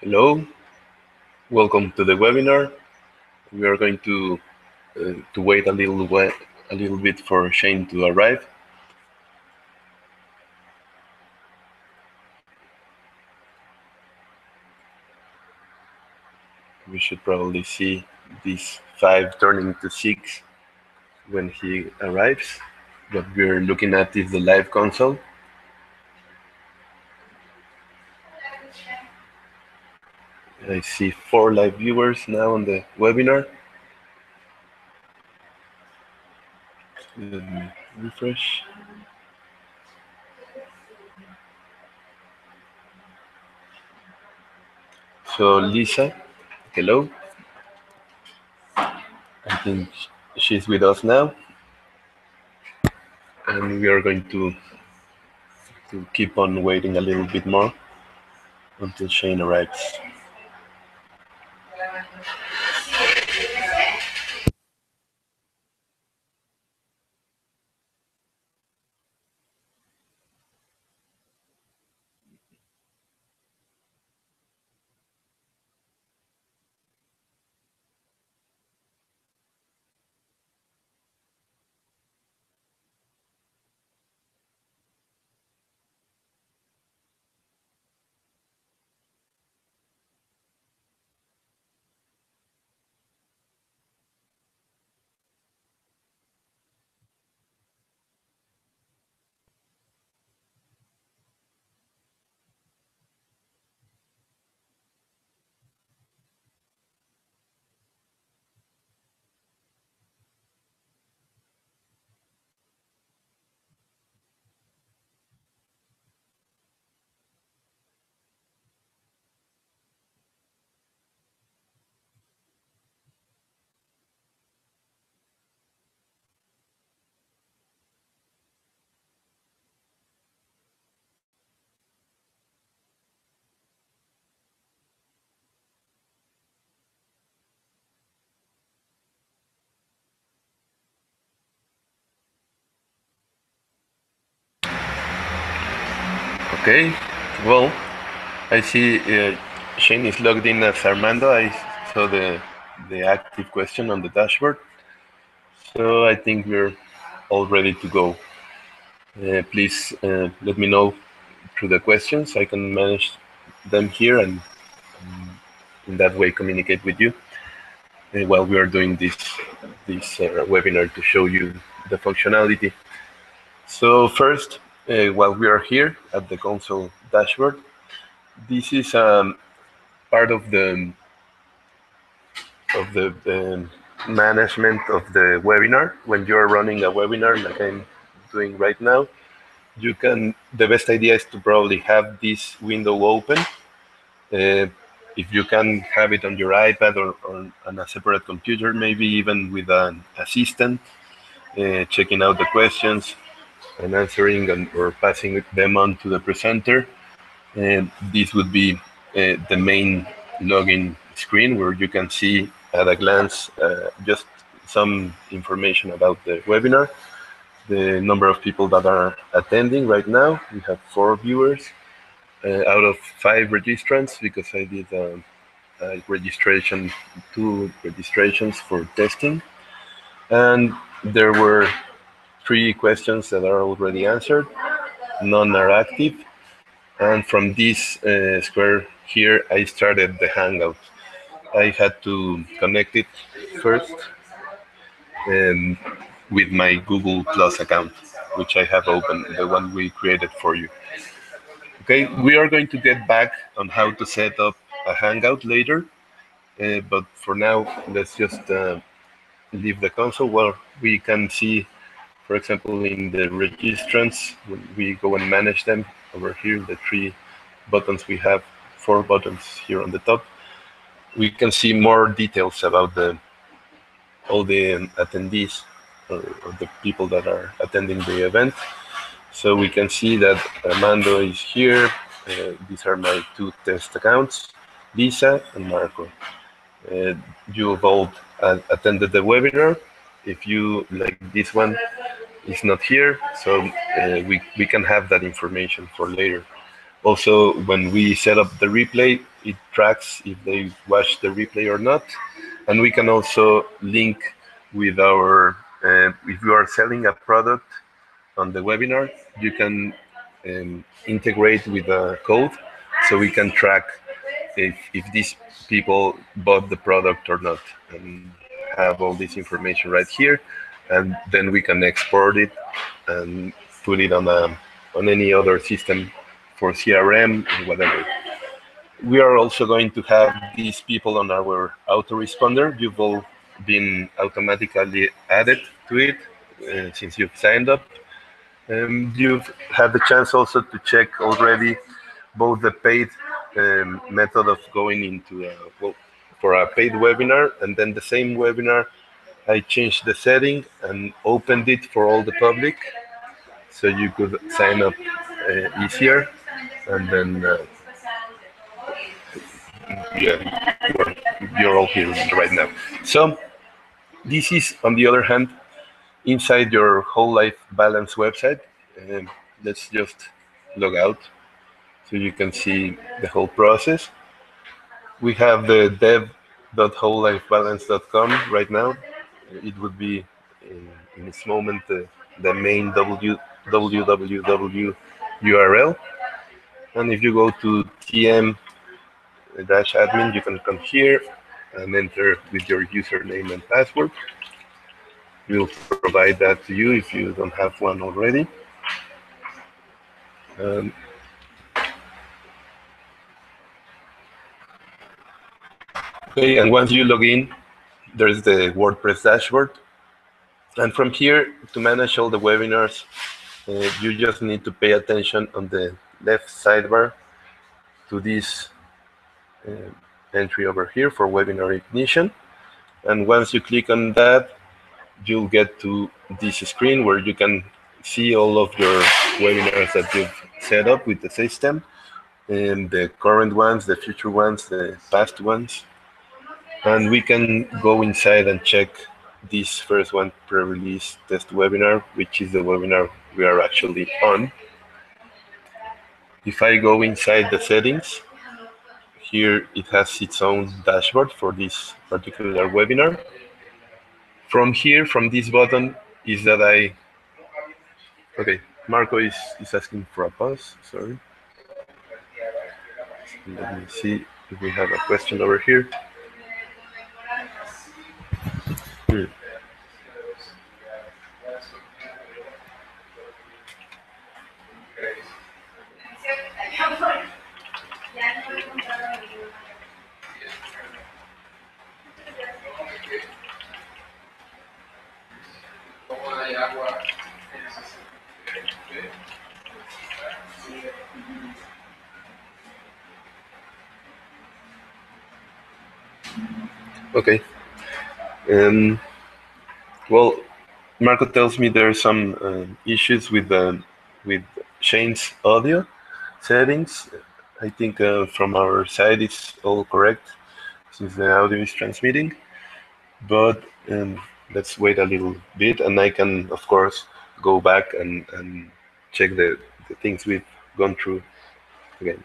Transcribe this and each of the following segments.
Hello, welcome to the webinar. We are going to wait a little bit for Shane to arrive. We should probably see this 5 turning to 6 when he arrives. What we're looking at is the live console. I see 4 live viewers now on the webinar. Let me refresh. So Lisa, hello. I think she's with us now, and we are going to keep on waiting a little bit more until Shane arrives. Okay, well, I see Shane is logged in as Armando. I saw the active question on the dashboard. So I think we're all ready to go. Please let me know through the questions. I can manage them here and in that way communicate with you while we are doing this webinar to show you the functionality. So first, while we are here at the console dashboard, this is part of the management of the webinar. When you are running a webinar like I'm doing right now, the best idea is to probably have this window open. If you can have it on your iPad or on a separate computer, maybe even with an assistant, checking out the questions and answering or passing them on to the presenter. And this would be the main login screen where you can see at a glance just some information about the webinar, the number of people that are attending right now. We have 4 viewers out of 5 registrants because I did a registration, 2 registrations for testing. And there were 3 questions that are already answered, none are active. And from this square here, I started the Hangout. I had to connect it first with my Google Plus account, which I have open, the one we created for you. Okay, we are going to get back on how to set up a Hangout later, but for now, let's just leave the console where we can see, for example, in the registrants, when we go and manage them over here, the 3 buttons we have, 4 buttons here on the top, we can see more details about all the attendees or the people that are attending the event. So we can see that Armando is here. These are my 2 test accounts, Lisa and Marco. You have all attended the webinar. If you, like this one, is not here, so we can have that information for later. Also, when we set up the replay, it tracks if they watch the replay or not. And we can also link with our, if you are selling a product on the webinar, you can integrate with a code so we can track if these people bought the product or not, and have all this information right here. And then we can export it and put it on any other system for CRM and whatever. We are also going to have these people on our autoresponder. You've all been automatically added to it since you've signed up. You've had the chance also to check already both the paid method of going into well, for a paid webinar, and then the same webinar I changed the setting and opened it for all the public, so you could sign up easier. And then yeah, you're all here right now. So this is, on the other hand, inside your whole life balance website. Let's just log out so you can see the whole process. We have the dev.wholelifebalance.com right now. It would be in this moment the main www URL. And if you go to tm-admin, you can come here and enter with your username and password. We'll provide that to you if you don't have one already. Um, okay, and once you log in, there's the WordPress dashboard. And from here, to manage all the webinars, you just need to pay attention on the left sidebar to this uh, entry over here for webinar ignition. And once you click on that, you'll get to this screen where you can see all of your webinars that you've set up with the system, and the current ones, the future ones, the past ones. And we can go inside and check this first one, pre-release test webinar, which is the webinar we are actually on. If I go inside the settings, here it has its own dashboard for this particular webinar. From here, from this button, is that okay, Marco is asking for a pause, sorry. Let me see if we have a question over here. Hmm. Okay. Um, well, Marco tells me there are some issues with Shane's audio settings. I think from our side it's all correct since the audio is transmitting, but let's wait a little bit, and I can of course go back and check the things we've gone through again.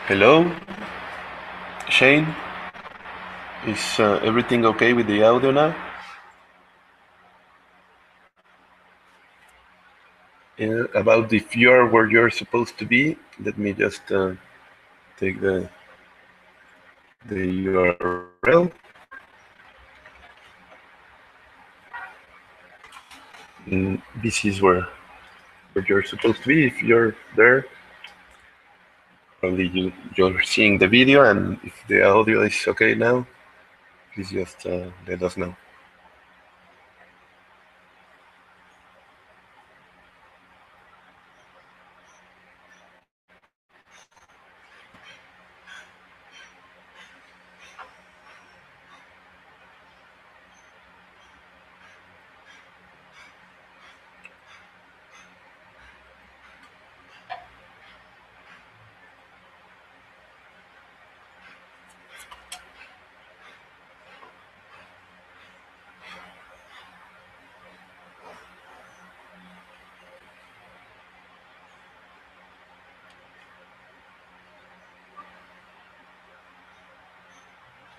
Hello, Shane. Is everything okay with the audio now? About if you're where you're supposed to be, let me just take the URL. This is where you're supposed to be. If you're there, probably you're seeing the video, and if the audio is okay now, please just let us know.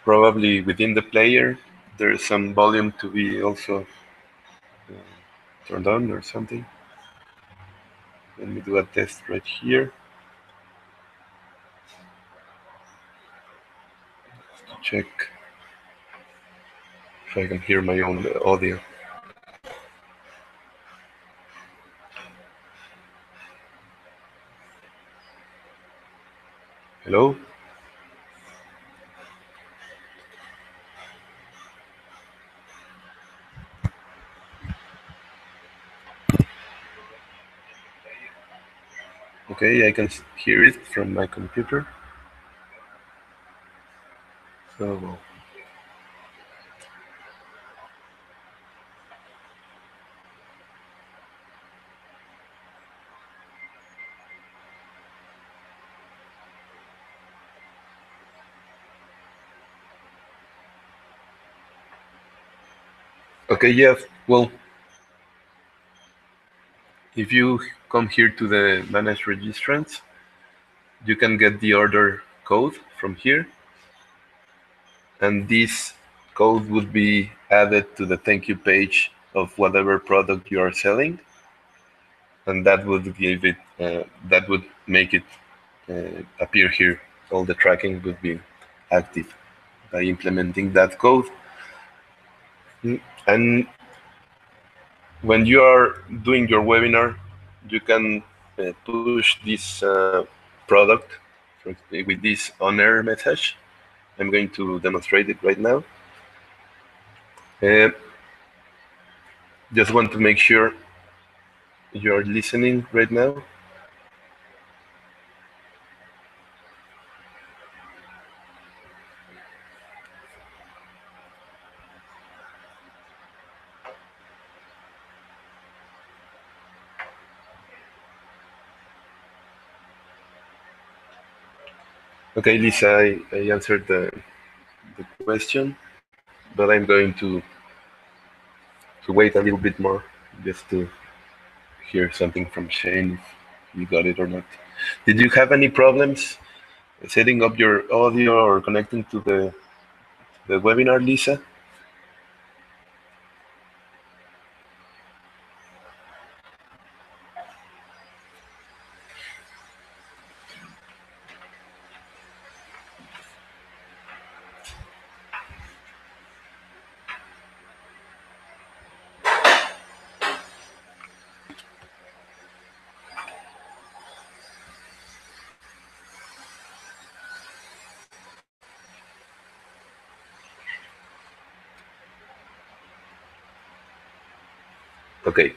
Probably within the player, there's some volume to be also turned on or something. Let me do a test right here to check if I can hear my own audio. Hello? Okay, I can hear it from my computer. So, okay, yeah, well, if you come here to the manage registrants, you can get the order code from here, and this code would be added to the thank you page of whatever product you are selling, and that would give it, that would make it appear here. All the tracking would be active by implementing that code. And when you are doing your webinar, you can push this product with this on-air message. I'm going to demonstrate it right now. Uh, just want to make sure you're listening right now. Okay, Lisa, I answered the question, but I'm going to wait a little bit more just to hear something from Shane if you got it or not. Did you have any problems setting up your audio or connecting to the webinar, Lisa? Okay,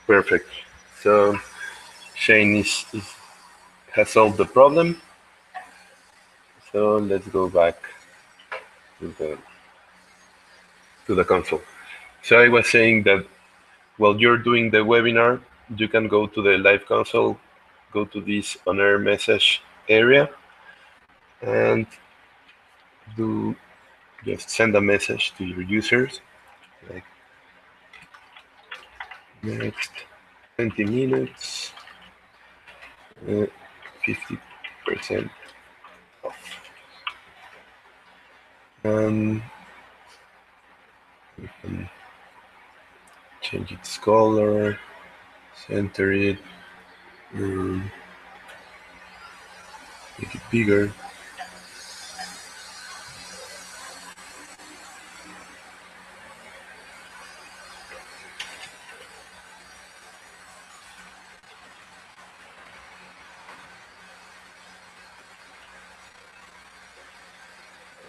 perfect. So Shane has solved the problem. So let's go back to the console. So I was saying that while you're doing the webinar, you can go to the live console, go to this on-air message area, and do just send a message to your users like next 20 minutes, uh, 50. 10% off. And we can change its color, center it, make it bigger.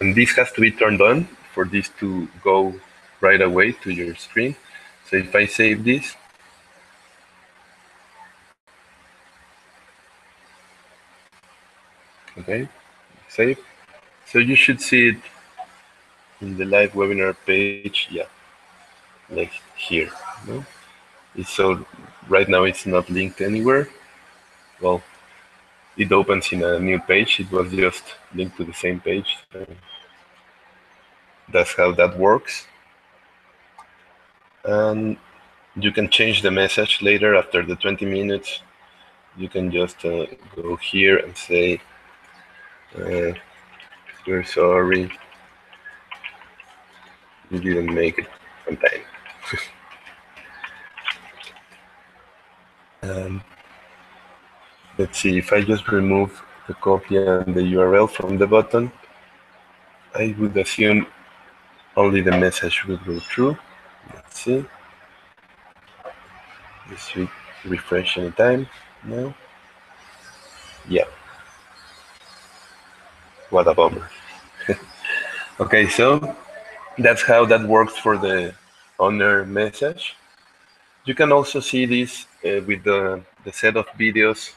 And this has to be turned on for this to go right away to your screen. So if I save this, okay, save. So you should see it in the live webinar page, yeah, like here. No? So right now it's not linked anywhere. Well, it opens in a new page. It was just linked to the same page. So that's how that works. And you can change the message later after the 20 minutes. You can just go here and say, we're sorry, you didn't make it on time. Let's see, if I just remove the copy and the URL from the button, I would assume only the message will go through. Let's see. This should refresh anytime now. Yeah. What a bummer. Okay, so that's how that works for the honor message. You can also see this with the set of videos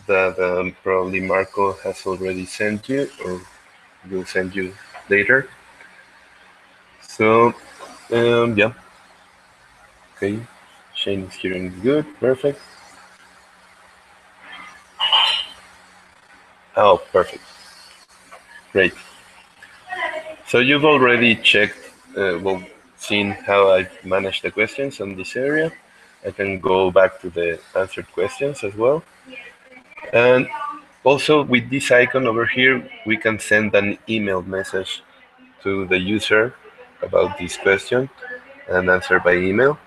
that probably Marco has already sent you or will send you later. So, yeah. Okay, Shane is hearing good, perfect. Oh, perfect. Great. So you've already checked, well, seen how I've managed the questions on this area. I can go back to the answered questions as well. And also with this icon over here, we can send an email message to the user about this question and answer by email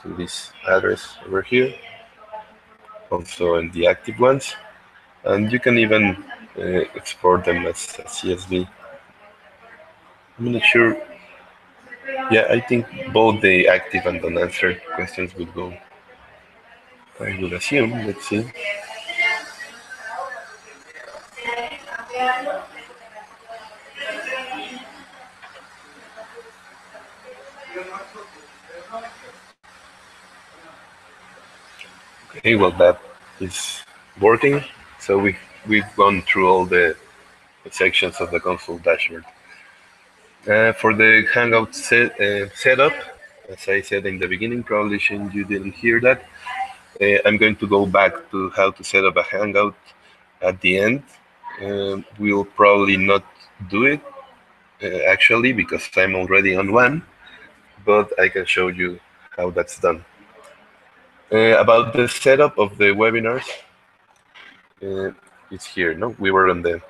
to this address over here, also in the active ones. And you can even export them as a CSV. I'm not sure. Yeah, I think both the active and unanswered questions would go. I would assume. Let's see. Okay, well that is working. So we've gone through all the sections of the console dashboard. For the Hangout setup, as I said in the beginning, probably you didn't hear that. I'm going to go back to how to set up a Hangout at the end. We'll probably not do it actually because I'm already on one, but I can show you how that's done. About the setup of the webinars, it's here. No, we were on the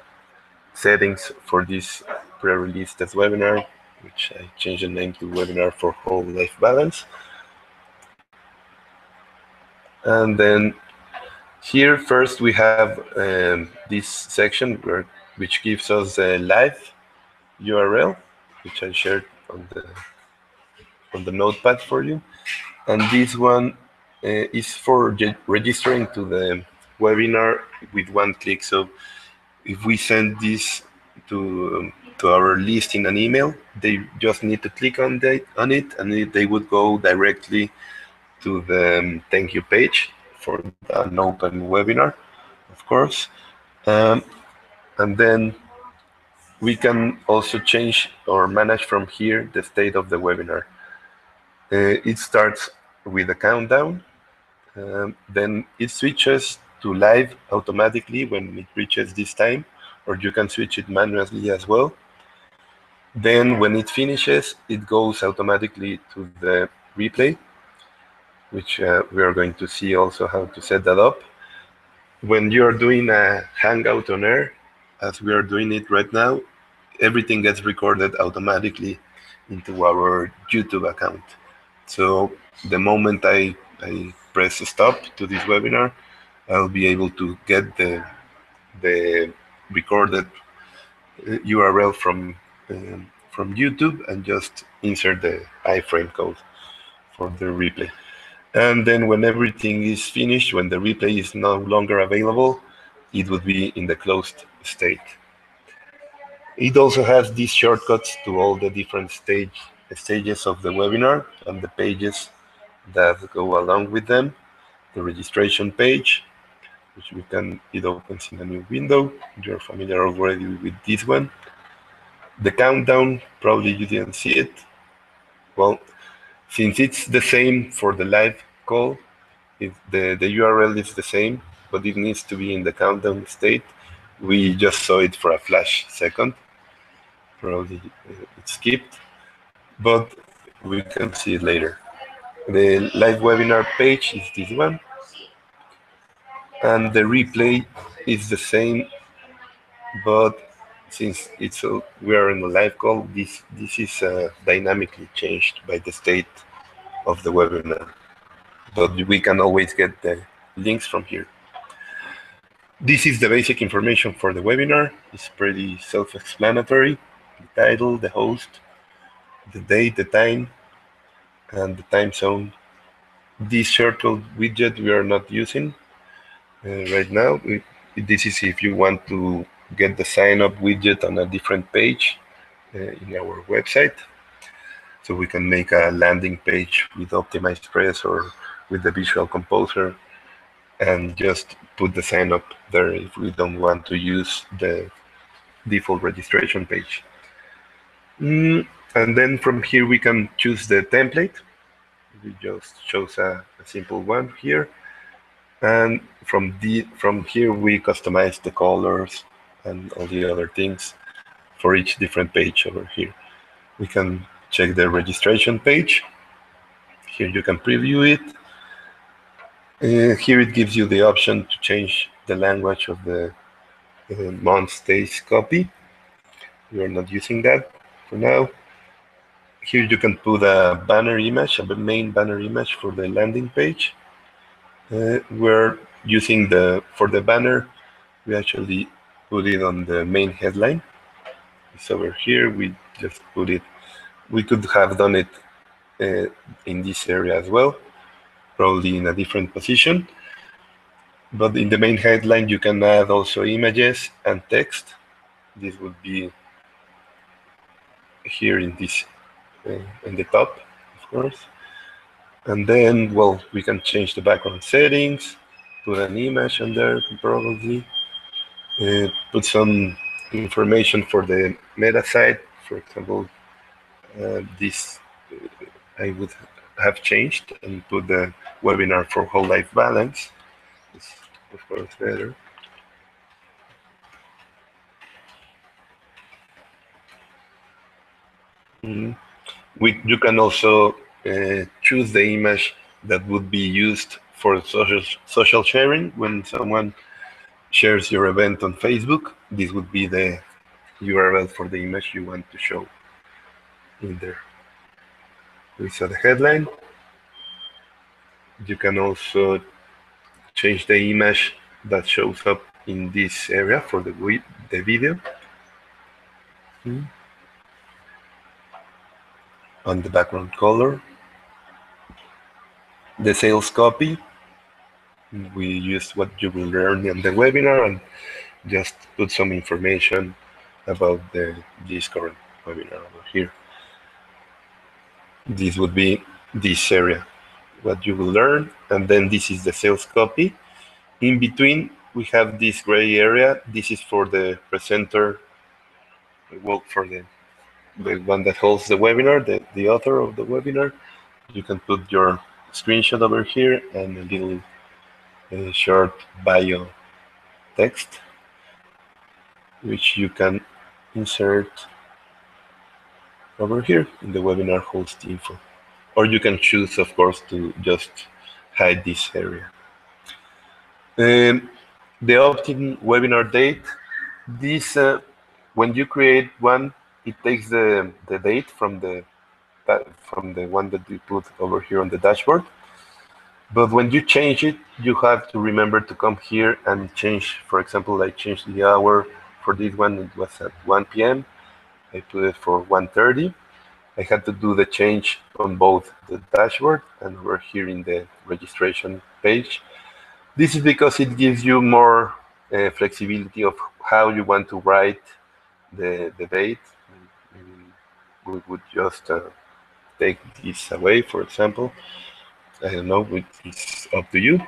settings for this pre-release test webinar, which I changed the name to Webinar for Whole Life Balance. And then here first we have this section which gives us a live URL, which I shared on the notepad for you. And this one is for registering to the webinar with one click. So if we send this to our list in an email, they just need to click on it, and they would go directly to the thank you page for an open webinar, of course. And then we can also change or manage from here the state of the webinar. It starts with a countdown. Then it switches to live automatically when it reaches this time, or you can switch it manually as well. Then when it finishes, it goes automatically to the replay, which we are going to see also how to set that up. when you're doing a Hangout on air, as we are doing it right now, everything gets recorded automatically into our YouTube account. So the moment I press stop to this webinar, I'll be able to get the recorded URL from YouTube and just insert the iframe code for the replay. And then when everything is finished, when the replay is no longer available, it would be in the closed state. It also has these shortcuts to all the different stages of the webinar and the pages that go along with them. The registration page, which it opens in a new window. You're familiar already with this one. The countdown, probably you didn't see it. Well, since it's the same for the live call, the URL is the same, but it needs to be in the countdown state. We just saw it for a flash second. Probably it skipped, but we can see it later. The live webinar page is this one, and the replay is the same, but since we are in a live call, this is dynamically changed by the state of the webinar. But we can always get the links from here. This is the basic information for the webinar. It's pretty self-explanatory. The title, the host, the date, the time, and the time zone. This shortcode widget we are not using right now. This is if you want to get the sign-up widget on a different page in our website. So we can make a landing page with OptimizePress or with the Visual Composer and just put the sign-up there if we don't want to use the default registration page. And then from here we can choose the template. We just chose a simple one here. And from here we customize the colors and all the other things for each different page over here. We can check the registration page. Here you can preview it. Here it gives you the option to change the language of the months, days copy. We are not using that for now. Here you can put a banner image, a main banner image for the landing page. We're using for the banner, we actually put it on the main headline. It's over here. We just put it. We could have done it in this area as well, probably in a different position. But in the main headline, you can add also images and text. This would be here in this, in the top, of course. And then, well, we can change the background settings, put an image on there, probably. Put some information for the meta site. For example, this I would have changed and put the webinar for whole life balance. It's of course better. You can also choose the image that would be used for social sharing. When someone shares your event on Facebook, this would be the URL for the image you want to show in there. We saw the headline. You can also change the image that shows up in this area for the video. On the background color. The sales copy. We used what you will learn in the webinar and just put some information about this current webinar over here. This would be this area, what you will learn, and then this is the sales copy. In between, we have this gray area. This is for the presenter, well, for the one that holds the webinar, the author of the webinar. You can put your screenshot over here and a little short bio text, which you can insert over here in the webinar host info. Or you can choose, of course, to just hide this area. The opt-in webinar date. This when you create one, it takes the date from the one that you put over here on the dashboard. But when you change it, you have to remember to come here and change. For example, I changed the hour for this one. It was at 1 p.m. I put it for 1:30. I had to do the change on both the dashboard and over here in the registration page. This is because it gives you more flexibility of how you want to write the date. Maybe we would just take this away, for example. I don't know, it's up to you.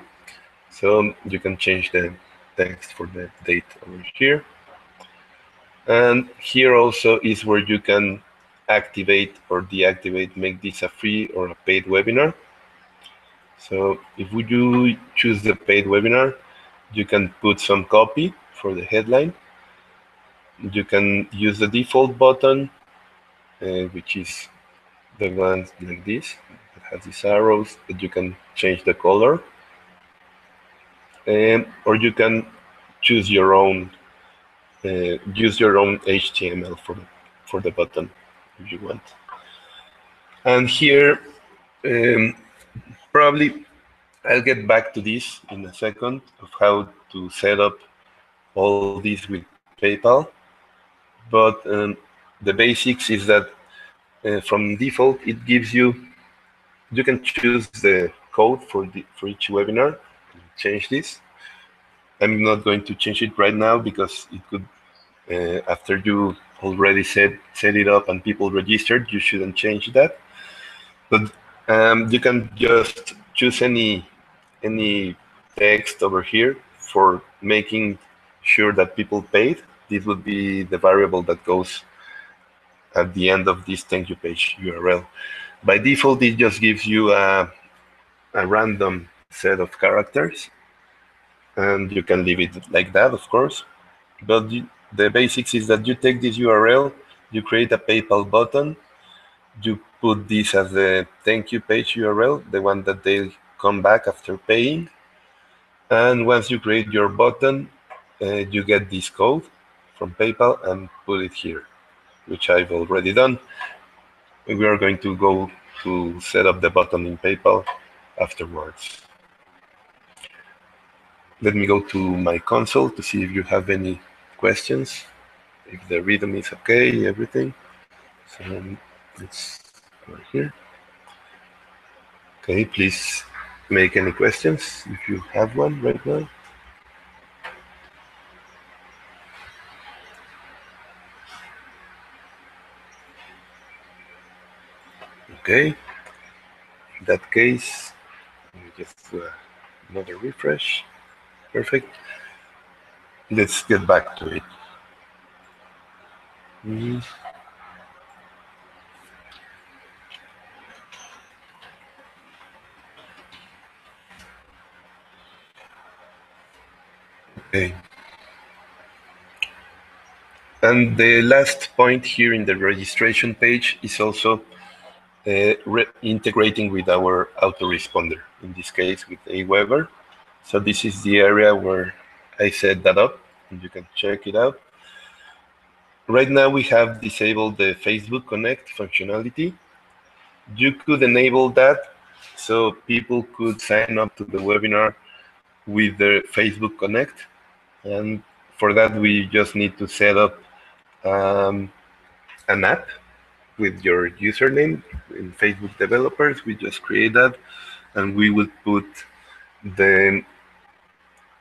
So you can change the text for the date over here. And here also is where you can activate or deactivate, make this a free or a paid webinar. So if you choose the paid webinar, you can put some copy for the headline. You can use the default button, which is the one like this. It has these arrows that you can change the color. Or you can choose your own, use your own HTML for the button if you want. And here, probably I'll get back to this in a second of how to set up all this with PayPal. But the basics is that from default, it gives you can choose the code for each webinar, change this. I'm not going to change it right now because it could, after you already set it up and people registered, you shouldn't change that. But you can just choose any text over here for making sure that people paid. This would be the variable that goes at the end of this thank you page URL. By default, it just gives you a random set of characters, and you can leave it like that, of course. But the basics is that you take this URL, you create a PayPal button, you put this as the thank you page URL, the one that they'll come back after paying. And once you create your button, you get this code from PayPal and put it here, which I've already done. We are going to go to set up the button in PayPal afterwards. Let me go to my console to see if you have any questions, if the rhythm is okay, everything. So let's go here. Okay, please make any questions if you have one right now. Okay, in that case, let me just do another refresh. Perfect. Let's get back to it. Okay. And the last point here in the registration page is also integrating with our autoresponder, in this case with Aweber. So this is the area where I set that up, and you can check it out. Right now we have disabled the Facebook Connect functionality. You could enable that so people could sign up to the webinar with the Facebook Connect. And for that, we just need to set up an app with your username. In Facebook developers, we just create that, and we would put the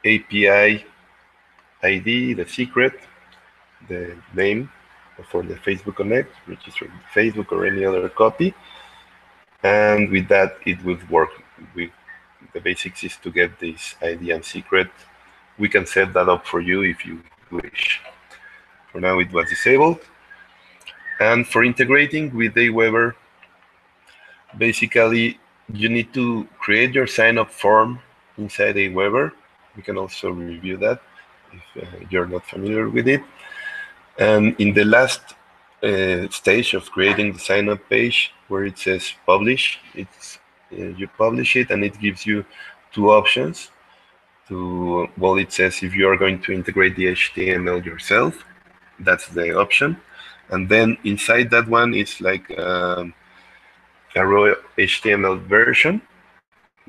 API ID, the secret, the name for the Facebook Connect, register Facebook or any other copy. And with that, it would work. The basics is to get this ID and secret. We can set that up for you if you wish. For now, it was disabled. And for integrating with Aweber, basically, you need to create your sign-up form inside Aweber. We can also review that if you're not familiar with it. And in the last stage of creating the sign-up page, where it says publish, you publish it, and it gives you two options. well, it says if you are going to integrate the HTML yourself, that's the option. And then inside that one is like a raw HTML version,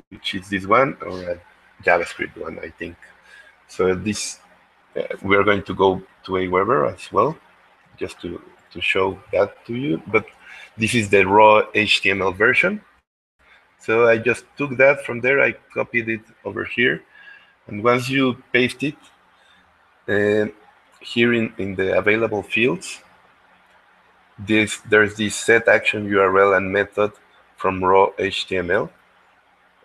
which is this one, or a JavaScript one, I think. So this, we are going to go to Aweber as well, just to show that to you. But this is the raw HTML version. So I just took that from there, I copied it over here. And once you paste it, here in the available fields, there's this set action URL and method from raw HTML.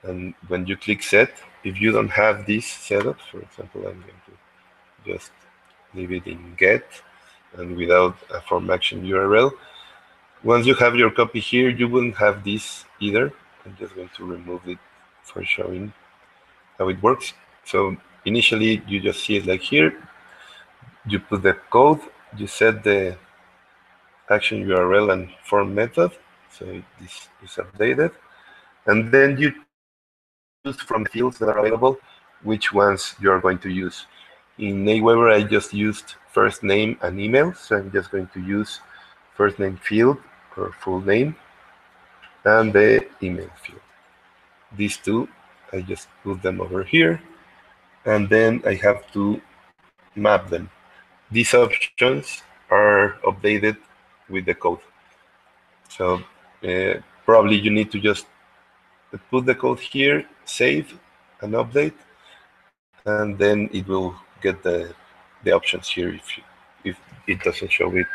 And when you click set, if you don't have this set up, for example, I'm going to just leave it in get and without a form action URL. Once you have your copy here, you wouldn't have this either. I'm just going to remove it for showing how it works. So initially, you just see it like here. You put the code, you set the action URL and form method, so this is updated. And then you choose from the fields that are available which ones you are going to use. In Aweber, I just used first name and email, so I'm just going to use first name field or full name and the email field. These two, I just put them over here, and then I have to map them. These options are updated with the code. So probably you need to just put the code here, save and update, and then it will get the options here. If it doesn't show it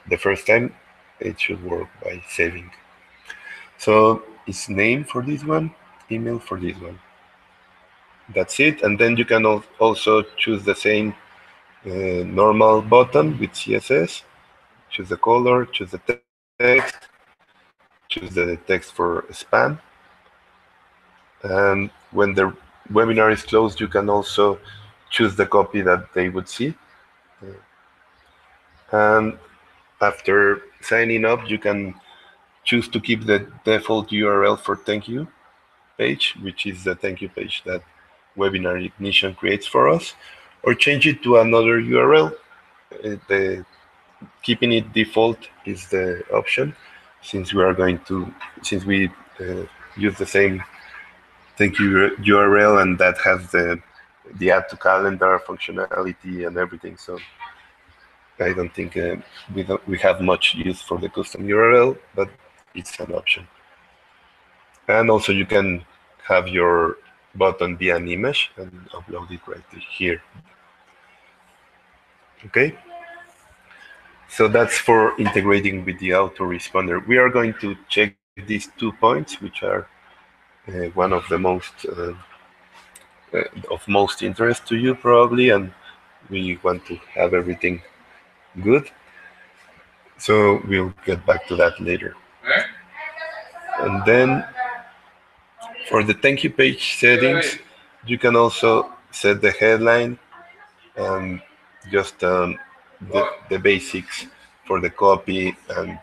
the first time, it should work by saving. So it's name for this one, email for this one. That's it. And then you can also choose the same normal button with CSS. Choose the color, choose the text, choose the text for spam. And when the webinar is closed, you can also choose the copy that they would see. And after signing up, you can choose to keep the default URL for thank you page, which is the thank you page that Webinar Ignition creates for us, or change it to another URL. Keeping it default is the option, since we use the same thank you URL, and that has the add to calendar functionality and everything. So I don't think we have much use for the custom URL, but it's an option. And also you can have your button be an image and upload it right here. Okay. So that's for integrating with the autoresponder. We are going to check these 2 points, which are one of the most interest to you probably, and we want to have everything good. So we'll get back to that later. And then for the thank you page settings, you can also set the headline and just the basics for the copy and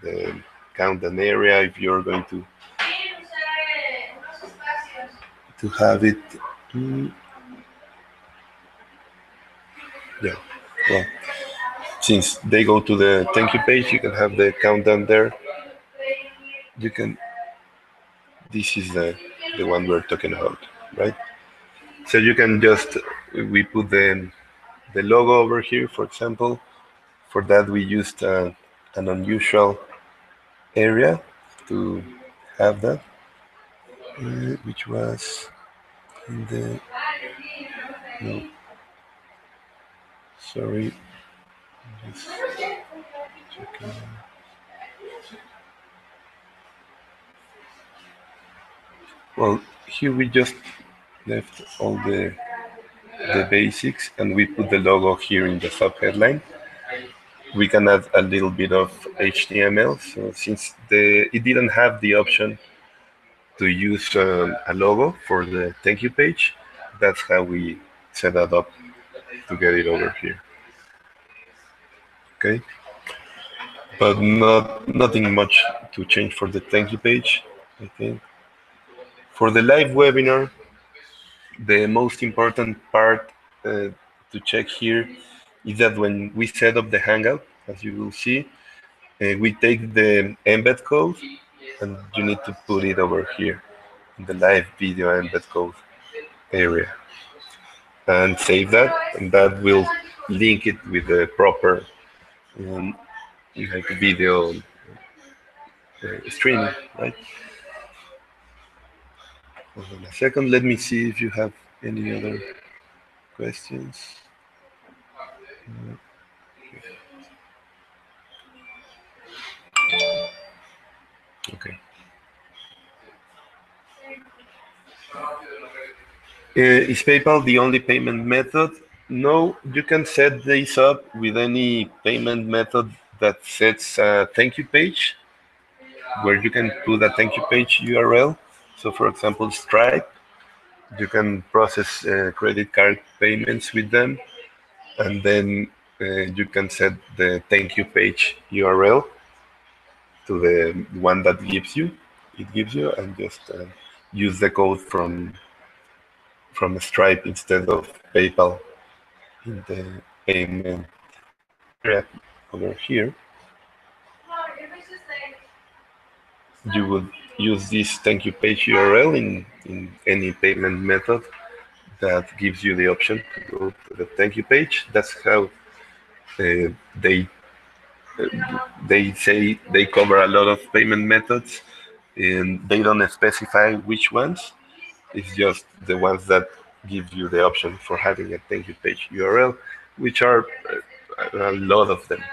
the content area if you're going to have it. Yeah, well, since they go to the thank you page, you can have the countdown there. You can, this is the one we're talking about, right? So you can just, we put the logo over here, for example. For that, we used an unusual area to have that, which was in the, no, sorry, just checking. Well, here we just left all the basics, and we put the logo here in the sub headline. We can add a little bit of HTML. So since it didn't have the option to use a logo for the thank you page, that's how we set that up to get it over here. Okay, but nothing much to change for the thank you page, I think. For the live webinar, The most important part to check here is that when we set up the Hangout, as you will see, we take the embed code and you need to put it over here in the live video embed code area and save that, and that will link it with the proper um, like video streaming, right? Hold on a second, let me see if you have any other questions. Okay. Is PayPal the only payment method? No, you can set this up with any payment method that sets a thank you page where you can put a thank you page URL. So, for example, Stripe, you can process credit card payments with them, and then you can set the thank you page URL to the one that gives you, and just use the code from Stripe instead of PayPal in the payment area over here. You would use this thank you page URL in any payment method that gives you the option to go to the thank you page. That's how uh, they they say they cover a lot of payment methods, and they don't specify which ones. It's just the ones that give you the option for having a thank you page URL, which are a lot of them.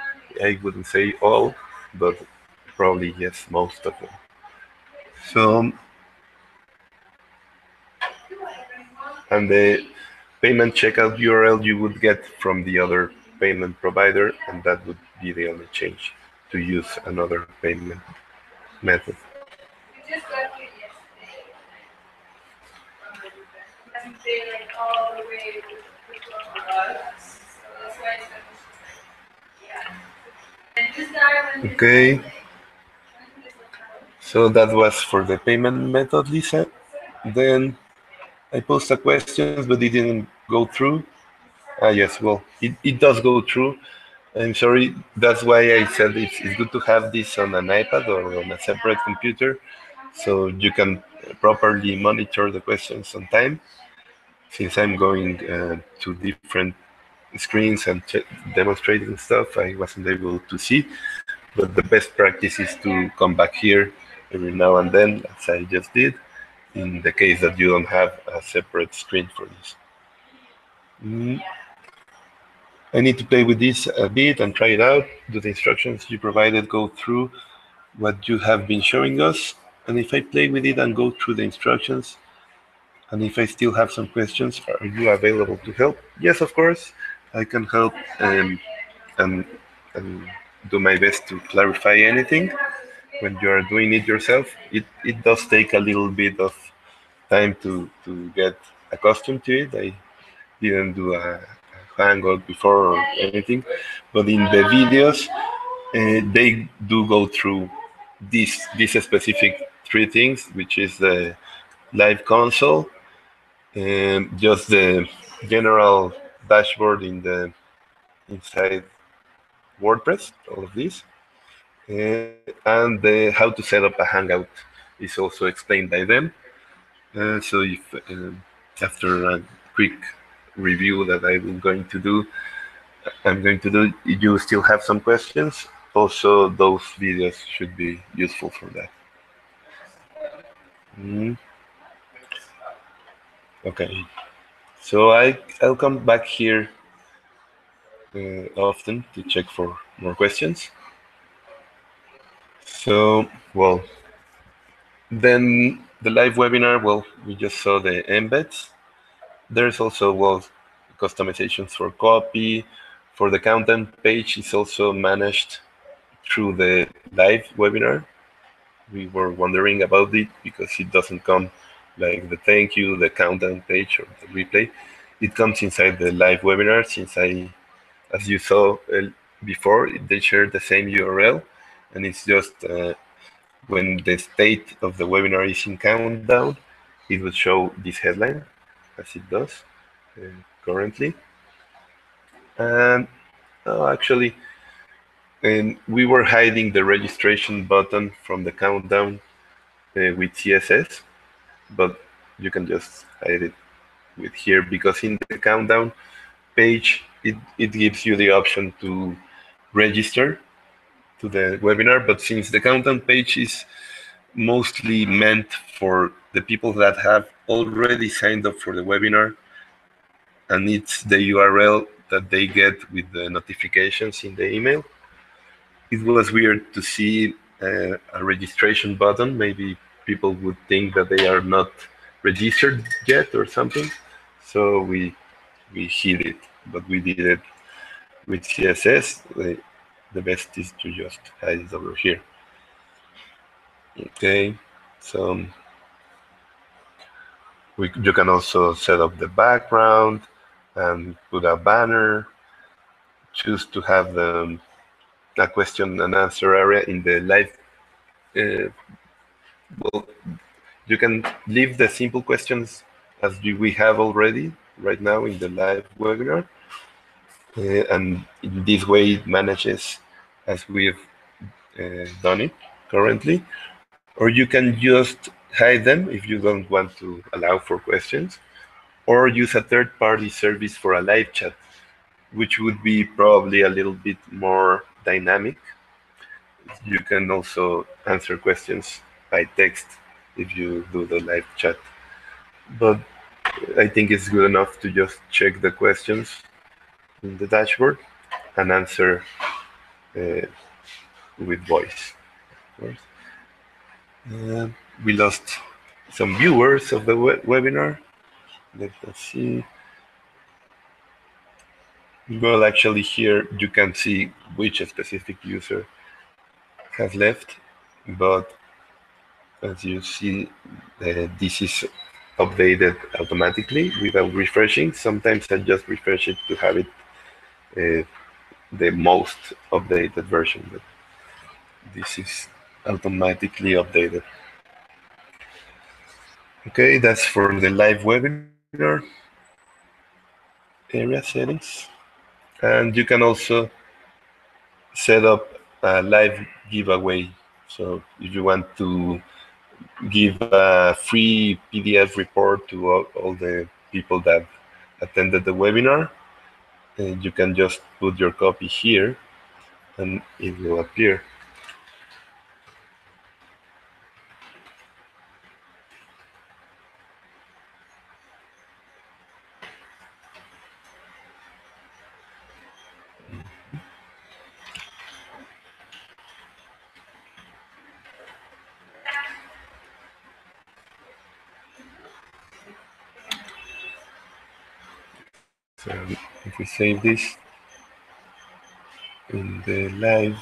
I wouldn't say all, but probably yes, most of them. So, and the payment checkout URL you would get from the other payment provider, and that would be the only change to use another payment method. Okay, so that was for the payment method, Lisa. Then I posed a questions, but it didn't go through. Ah, yes, well, it does go through. I'm sorry, that's why I said it's good to have this on an iPad or on a separate computer so you can properly monitor the questions on time. Since I'm going to different screens and demonstrating stuff, I wasn't able to see. But the best practice is to come back here every now and then, as I just did, in the case that you don't have a separate screen for this. Mm. I need to play with this a bit and try it out. Do the instructions you provided go through what you have been showing us? And if I play with it and go through the instructions, and if I still have some questions, are you available to help? Yes, of course. I can help and, and do my best to clarify anything when you are doing it yourself. It does take a little bit of time to get accustomed to it. I didn't do a Hangout before or anything, but in the videos, they do go through this specific three things, which is the live console, and just the general dashboard in the inside WordPress, all of this, and how to set up a Hangout is also explained by them. So if after a quick review that I'm going to do, you still have some questions. Also, those videos should be useful for that. Mm. Okay, so I'll come back here often to check for more questions. So, well, then the live webinar, well, we just saw the embeds. There's also, well, customizations for copy. For the content page, it's also managed through the live webinar. We were wondering about it because it doesn't come like the thank you, the countdown page, or the replay. It comes inside the live webinar since as you saw before, they share the same URL, and it's just when the state of the webinar is in countdown, it would show this headline. as it does currently. And actually, and we were hiding the registration button from the countdown with CSS, but you can just hide it with here, because in the countdown page, it gives you the option to register to the webinar. But since the countdown page is mostly meant for the people that have already signed up for the webinar, and it's the URL that they get with the notifications in the email, it was weird to see a registration button. Maybe people would think that they are not registered yet or something. So we hid it, but we did it with CSS. The best is to just hide it over here. Okay, so you can also set up the background and put a banner. Choose to have a question and answer area in the live. Well, you can leave the simple questions as we have already right now in the live webinar. And in this way, it manages as we've done it currently. Or you can just hide them if you don't want to allow for questions, or use a third-party service for a live chat, which would be probably a little bit more dynamic. You can also answer questions by text if you do the live chat. But I think it's good enough to just check the questions in the dashboard and answer with voice. Of course. We lost some viewers of the webinar. Let us see. Well, actually here you can see which specific user has left, but as you see, this is updated automatically without refreshing. Sometimes I just refresh it to have it the most updated version, but this is automatically updated. Okay, that's for the live webinar area settings. And you can also set up a live giveaway. So if you want to give a free PDF report to all the people that attended the webinar, you can just put your copy here and it will appear. So if we save this in the live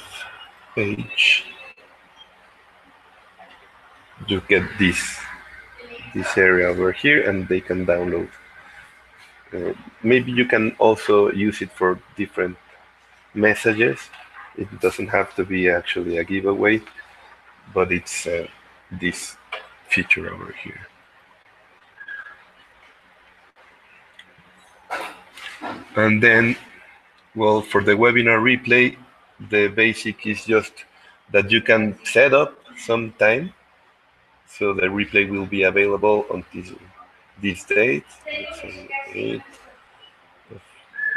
page, you get this area over here, and they can download. Maybe you can also use it for different messages. It doesn't have to be actually a giveaway, but it's this feature over here. And then, well, for the webinar replay, the basic is just that you can set up some time. So the replay will be available until this date, let's say 8th of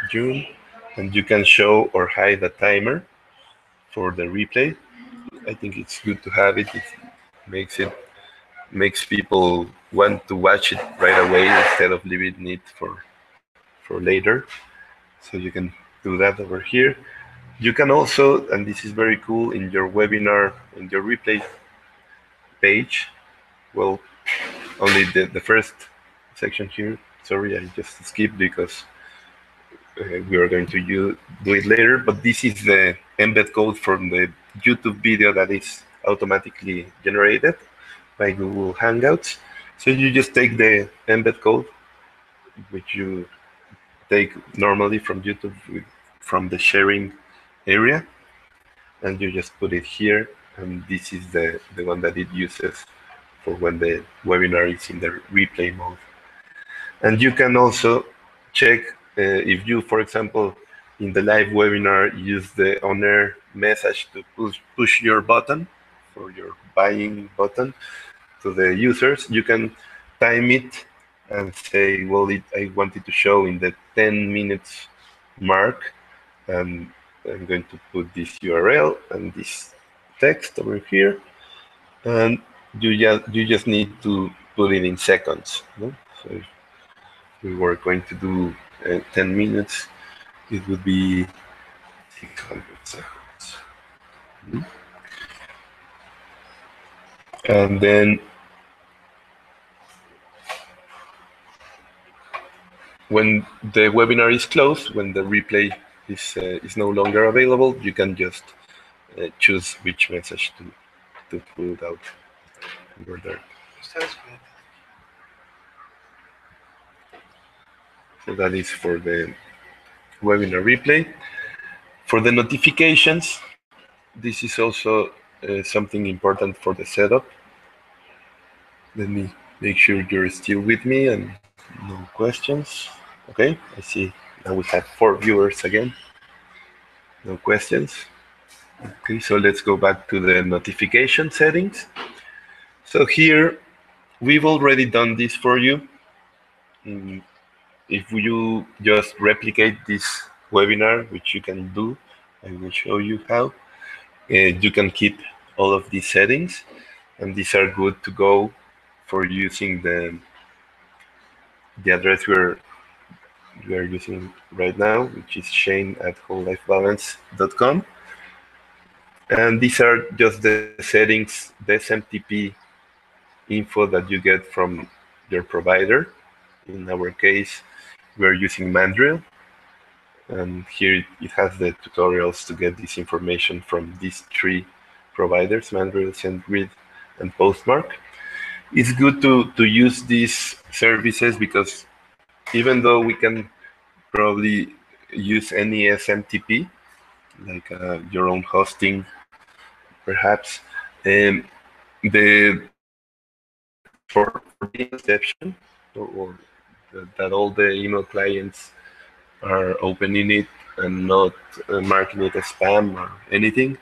June. And you can show or hide a timer for the replay. I think it's good to have it. It makes people want to watch it right away instead of leaving it for later. So you can do that over here. You can also, and this is very cool, in your webinar, in your replay page, well, only the first section here, sorry, I just skipped because we are going to do it later, but this is the embed code from the YouTube video that is automatically generated by Google Hangouts. So you just take the embed code, which you take normally from YouTube from the sharing area, and you just put it here, and this is the one that it uses for when the webinar is in the replay mode. And you can also check if you, for example, in the live webinar, use the on-air message to push your button for your buying button to the users. You can time it and say, well, I wanted to show in the 10 minutes mark, and I'm going to put this URL and this text over here, and you just need to put it in seconds. No? So if we were going to do 10 minutes, it would be 600 seconds. And then when the webinar is closed, when the replay is no longer available, you can just choose which message to put out over there. So that is for the webinar replay. For the notifications, this is also something important for the setup. Let me make sure you're still with me and no questions. Okay, I see now we have 4 viewers again. No questions. Okay, so let's go back to the notification settings. So here, we've already done this for you. If you just replicate this webinar, which you can do, I will show you how. You can keep all of these settings, and these are good to go for using the address we are using right now, which is shane@wholelifebalance.com. And these are just the settings, the SMTP info that you get from your provider. In our case, we're using Mandrill. And here it has the tutorials to get this information from these 3 providers, Mandrill, SendGrid, and Postmark. It's good to use these services because even though we can probably use any SMTP, like your own hosting, perhaps, the for the exception, or that all the email clients are opening it and not marking it as spam or anything,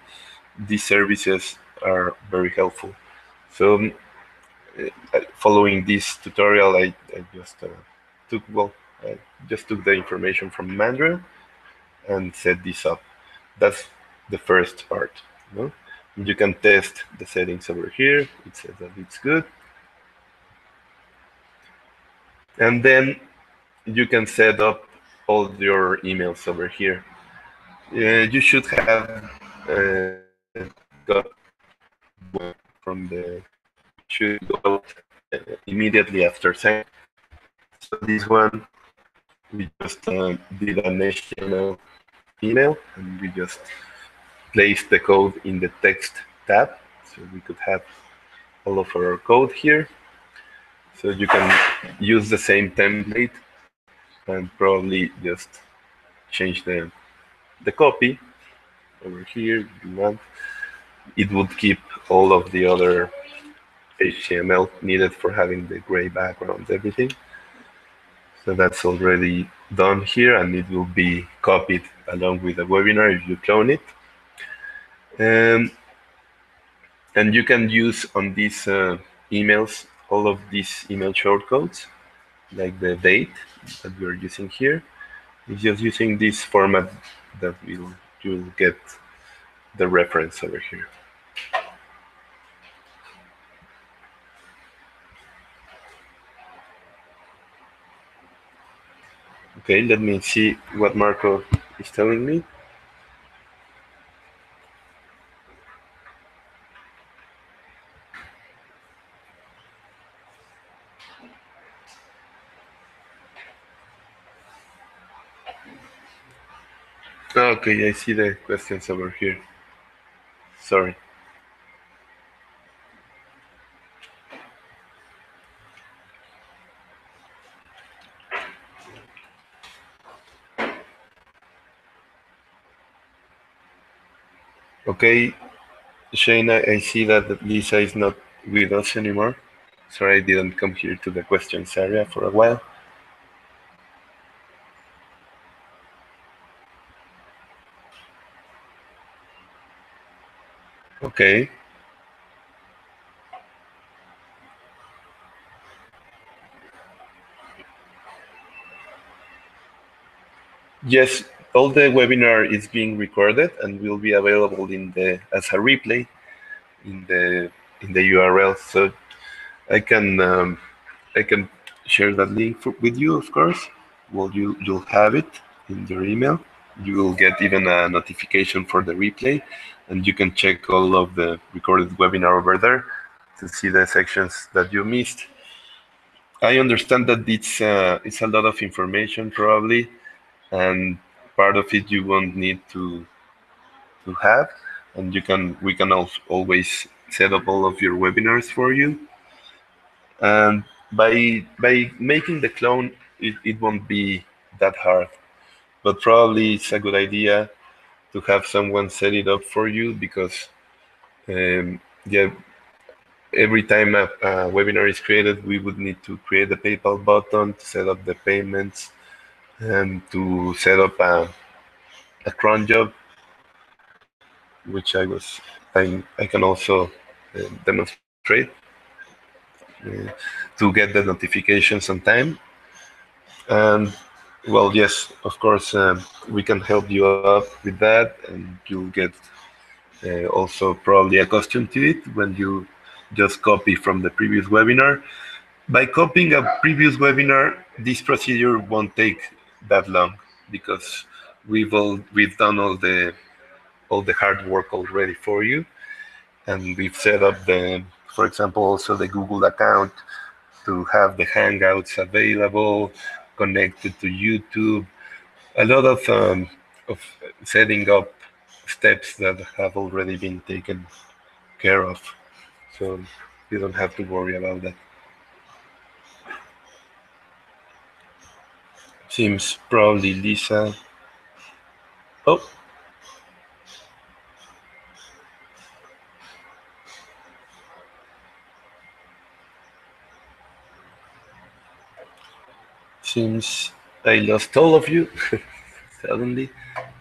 these services are very helpful. So following this tutorial, I just took the information from Mandrill and set this up. That's the first part. No? You can test the settings over here. It says that it's good. And then you can set up all your emails over here. You should have got from the should go out immediately after send. So this one, we just did an HTML email, and we just placed the code in the text tab, so we could have all of our code here. So you can use the same template and probably just change the copy over here if you want. It would keep all of the other HTML needed for having the gray background, everything. So that's already done here, and it will be copied along with the webinar if you clone it. And you can use on these emails all of these email shortcodes, like the date that we're using here. It's just using this format that you'll get the reference over here. Okay, let me see what Marco is telling me. Okay, I see the questions over here. Sorry. Okay, Shayna, I see that Lisa is not with us anymore. Sorry, I didn't come here to the questions area for a while. Okay. Yes, all the webinar is being recorded and will be available in the as a replay in the URL. So I can I can share that link with you, of course. Well, you'll have it in your email. You will get even a notification for the replay, and you can check all of the recorded webinar over there to see the sections that you missed. I understand that it's a lot of information probably, and part of it you won't need to have, and we can also always set up all of your webinars for you. And by making the clone, it won't be that hard, but probably it's a good idea to have someone set it up for you because yeah, every time a webinar is created, we would need to create the PayPal button to set up the payments and to set up a cron job, which I can also demonstrate uh, to get the notifications on time. And well, yes, of course, we can help you up with that, and you'll get also probably accustomed to it when you just copy from the previous webinar. By copying a previous webinar, this procedure won't take that long because we've done all the hard work already for you, and we've set up for example, also the Google account to have the Hangouts available, connected to YouTube. A lot of setting up steps that have already been taken care of, so you don't have to worry about that. Seems probably Lisa. Oh, seems I lost all of you suddenly.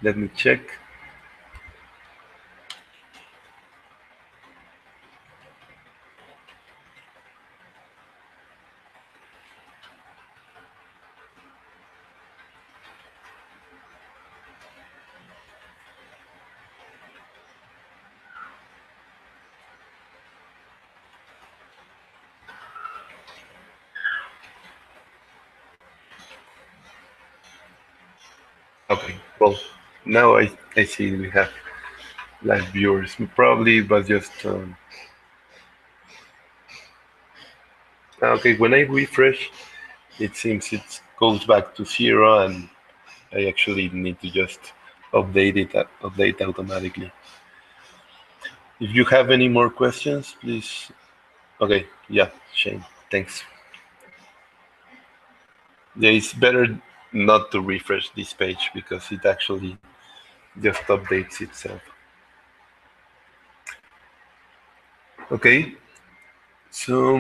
Let me check. Okay, well, now I see we have live viewers. Probably it was just okay. When I refresh, it seems it goes back to 0, and I actually need to just update automatically. If you have any more questions, please. Okay, yeah, Shane, thanks. Yeah, it's better not to refresh this page because it actually just updates itself. Okay, so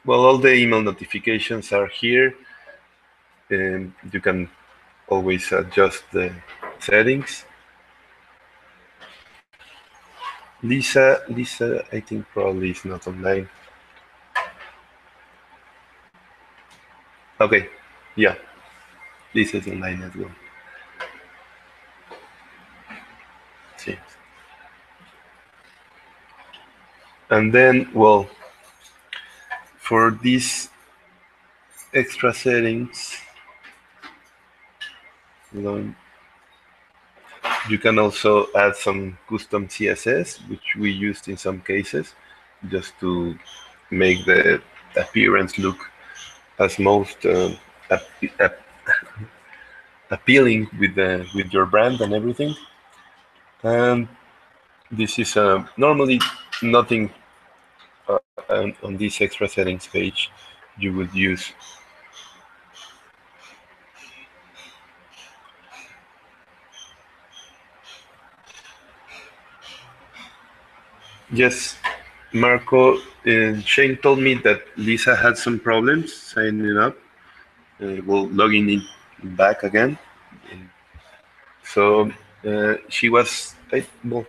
well, all the email notifications are here, and you can always adjust the settings. Lisa, I think probably is not online. Okay, yeah, Lisa is online as well. See. And then, well, for these extra settings, you can also add some custom CSS, which we used in some cases, just to make the appearance look as most appealing with your brand and everything. And this is normally nothing on this extra settings page you would use. Yes, Marco, Shane told me that Lisa had some problems signing up. Well, logging in back again. So She was, well,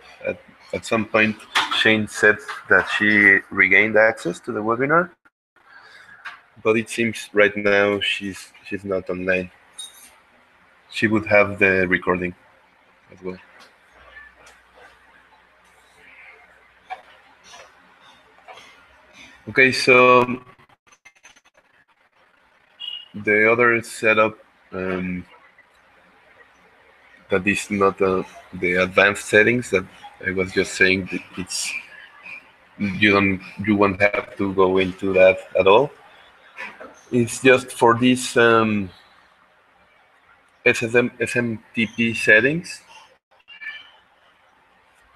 at some point, Shane said that she regained access to the webinar, but it seems right now she's not online. She would have the recording as well. Okay, so the other setup um, that is not the advanced settings that I was just saying. It's you won't have to go into that at all. It's just for these SMTP settings.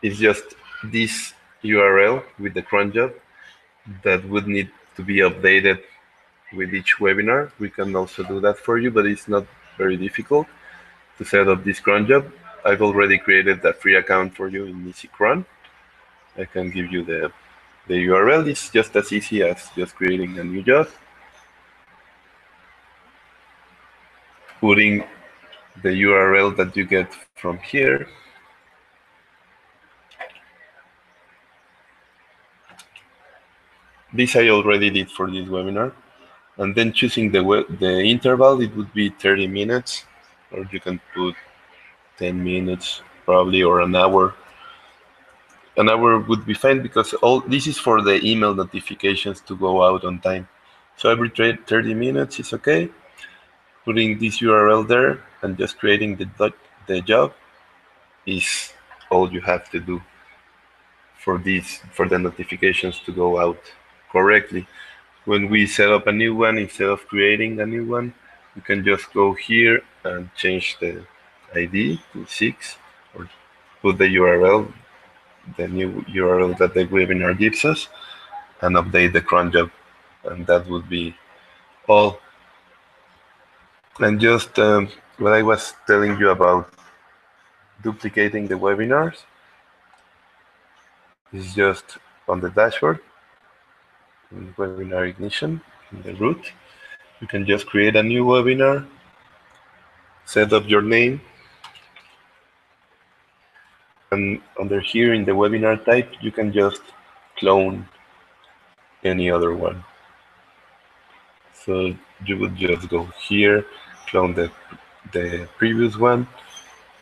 It's just this URL with the cron job that would need to be updated with each webinar. We can also do that for you, but it's not very difficult to set up this cron job. I've already created a free account for you in EasyCron. I can give you the URL. It's just as easy as just creating a new job, putting the URL that you get from here. This I already did for this webinar. And then choosing the interval, it would be 30 minutes, or you can put 10 minutes probably, or an hour. An hour would be fine because all this is for the email notifications to go out on time. So every 30 minutes is okay. Putting this URL there and just creating the job is all you have to do for the notifications to go out correctly. When we set up a new one, instead of creating a new one, you can just go here and change the ID to 6, or put the URL, the new URL that the webinar gives us, and update the cron job. And that would be all. And just what I was telling you about duplicating the webinars is just on the dashboard, in webinar ignition, in the root. You can just create a new webinar, set up your name, and under here in the webinar type, you can just clone any other one. So you would just go here, clone the previous one.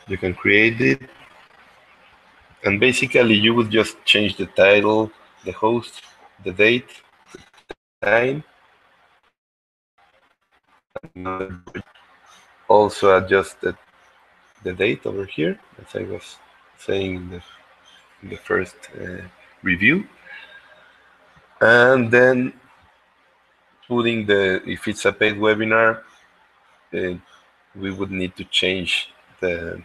You can create it. And basically, you would just change the title, the host, the date, the time. Also adjust the date over here, as I was saying in the first review. And then putting if it's a paid webinar, we would need to change the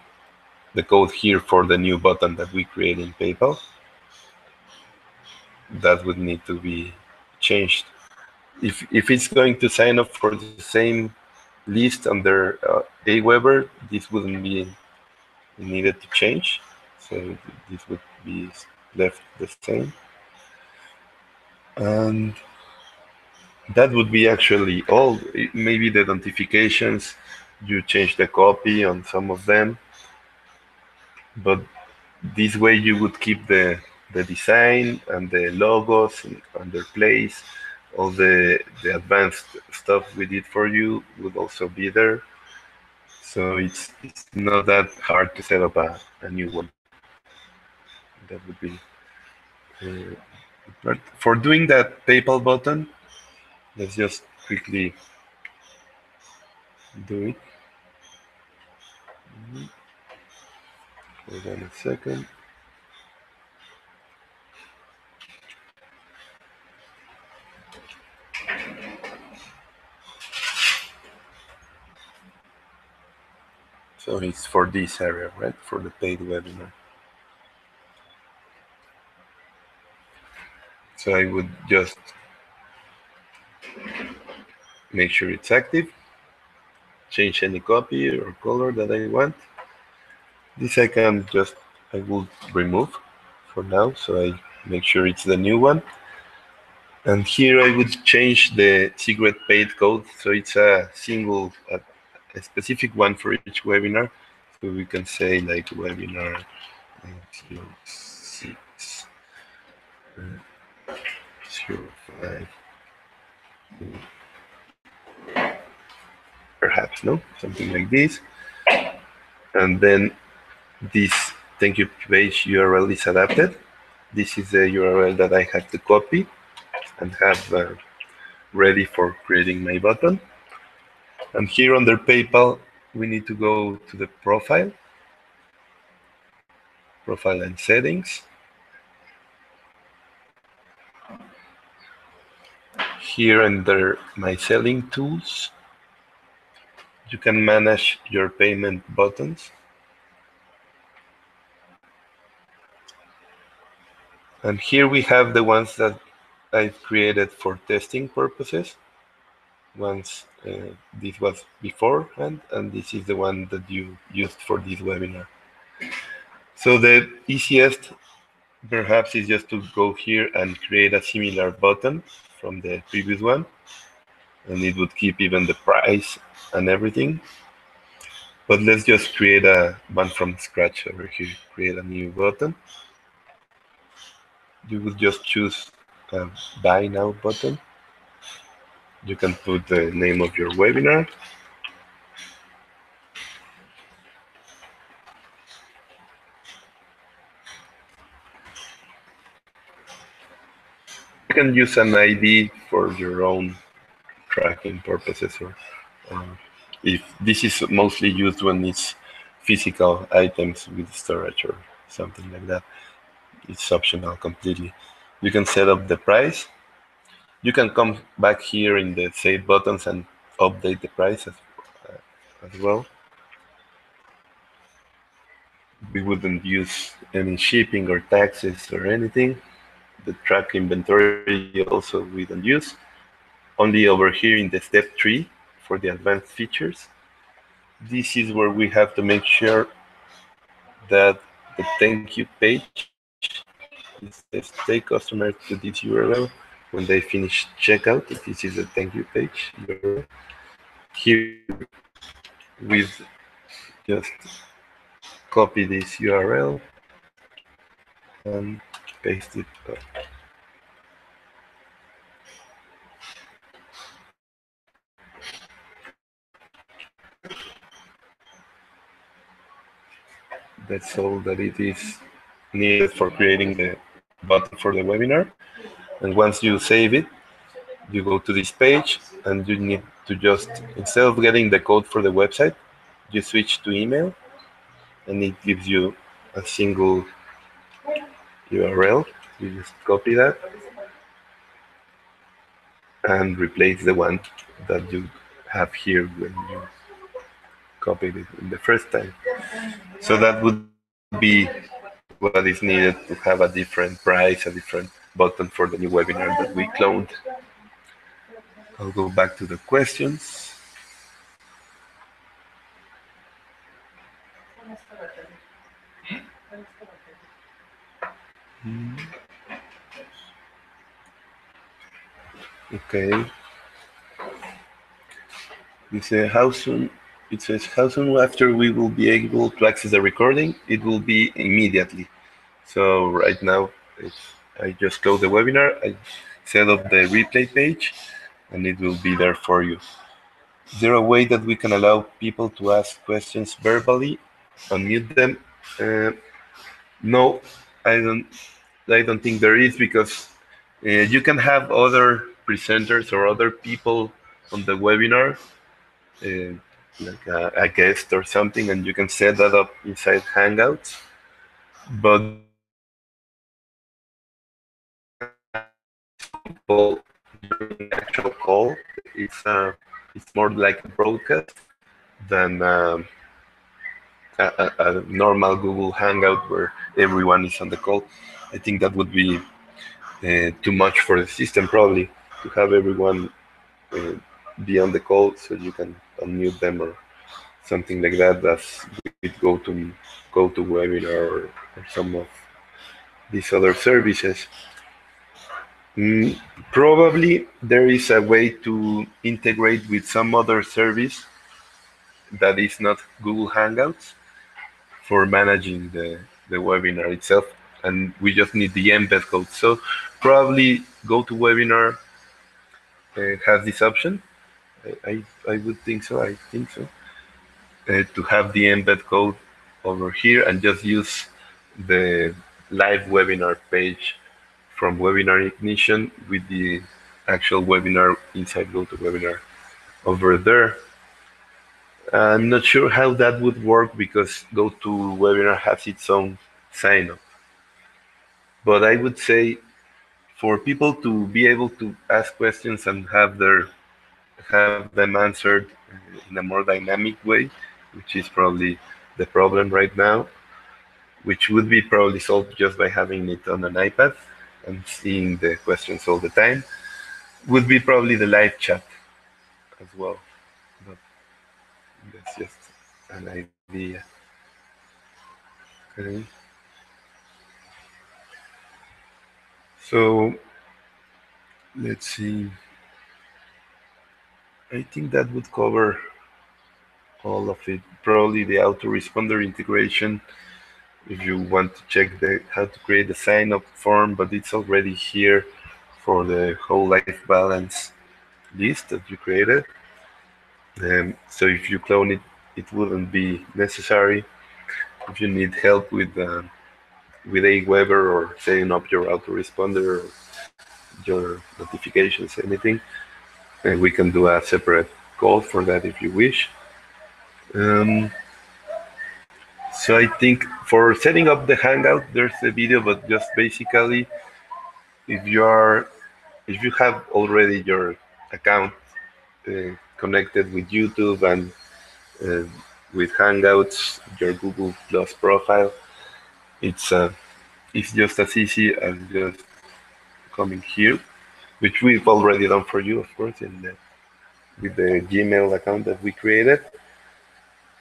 code here for the new button that we create in PayPal. That would need to be changed. If it's going to sign up for the same list under Aweber, this wouldn't be needed to change. So this would be left the same. And that would be actually all. Maybe the notifications, you change the copy on some of them, but this way you would keep the design and the logos and their place. All the advanced stuff we did for you would also be there. So it's not that hard to set up a new one. That would be for doing that PayPal button. Let's just quickly do it. Hold on a second. So it's for this area, right? For the paid webinar. So I would just make sure it's active, change any copy or color that I want. This I will remove for now, so I make sure it's the new one. And here I would change the secret paid code, so it's a specific one for each webinar. So we can say like webinar 0605, perhaps, no? Something like this. And then this thank you page URL is adapted. This is the URL that I have to copy and have ready for creating my button. And here under PayPal, we need to go to the profile and settings. Here under my selling tools, you can manage your payment buttons. And here we have the ones that I've created for testing purposes. Once this was beforehand, and this is the one that you used for this webinar. So the easiest perhaps is just to go here and create a similar button from the previous one, and it would keep even the price and everything. But let's just create one from scratch over here. Create a new button. You would just choose a buy now button. You can put the name of your webinar. You can use an ID for your own tracking purposes, or if this is mostly used when it's physical items with storage or something like that. It's optional completely. You can set up the price. You can come back here in the save buttons and update the price as well. We wouldn't use any shipping or taxes or anything. The track inventory also we don't use. Only over here in the step 3 for the advanced features. This is where we have to make sure that the thank you page is take customers to this URL when they finish checkout. This is a thank you page URL. Here with just copy this URL and paste it up. That's all that it is needed for creating the button for the webinar. And once you save it, you go to this page and you need to just, instead of getting the code for the website, you switch to email and it gives you a single URL. You just copy that and replace the one that you have here when you copied it in the first time. So that would be what is needed to have a different price, a different button for the new webinar that we cloned. I'll go back to the questions. Okay. It says how soon after we will be able to access the recording? It will be immediately. So right now, I just close the webinar. I set up the replay page, and it will be there for you. Is there a way that we can allow people to ask questions verbally, unmute them? No, I don't think there is, because you can have other presenters or other people on the webinar, like a guest or something, and you can set that up inside Hangouts. But during the actual call, it's more like a broadcast than a normal Google Hangout where everyone is on the call. I think that would be too much for the system, probably, to have everyone be on the call so you can unmute them or something like that, as with GoToWebinar or some of these other services. Probably there is a way to integrate with some other service that is not Google Hangouts. for managing the webinar itself, and we just need the embed code. So probably GoToWebinar has this option. I would think so. I think so. To have the embed code over here and just use the live webinar page from Webinar Ignition with the actual webinar inside GoToWebinar over there. I'm not sure how that would work because GoToWebinar has its own sign up. But I would say for people to be able to ask questions and have them answered in a more dynamic way, which is probably the problem right now, which would be probably solved just by having it on an iPad and seeing the questions all the time, would be probably the live chat as well. But that's just an idea. Okay. So let's see. I think that would cover all of it. Probably the autoresponder integration if you want to check how to create the sign up form, but it's already here for the whole life balance list that you created. So if you clone it, it wouldn't be necessary. If you need help with Aweber or setting up your autoresponder or your notifications, anything, we can do a separate call for that if you wish. Um, so I think for setting up the Hangout, there's a video, but just basically, if you are, if you have already your account connected with YouTube and uh, with Hangouts, your Google Plus profile, it's just as easy as just coming here, which we've already done for you, of course, with the Gmail account that we created.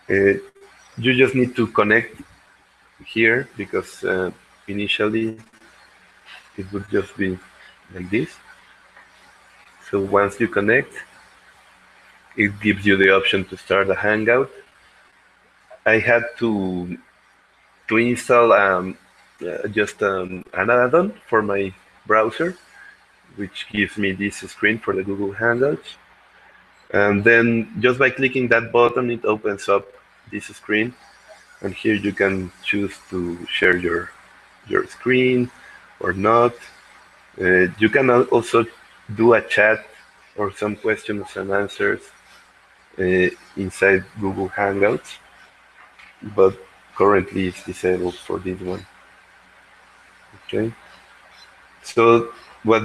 Uh, you just need to connect here because initially it would just be like this. So once you connect, it gives you the option to start a Hangout. I had to install just an add-on for my browser, which gives me this screen for the Google Hangouts. And then just by clicking that button, it opens up this screen. And here you can choose to share your screen or not. You can also do a chat or some questions and answers inside Google Hangouts, but currently it's disabled for this one. Okay. So what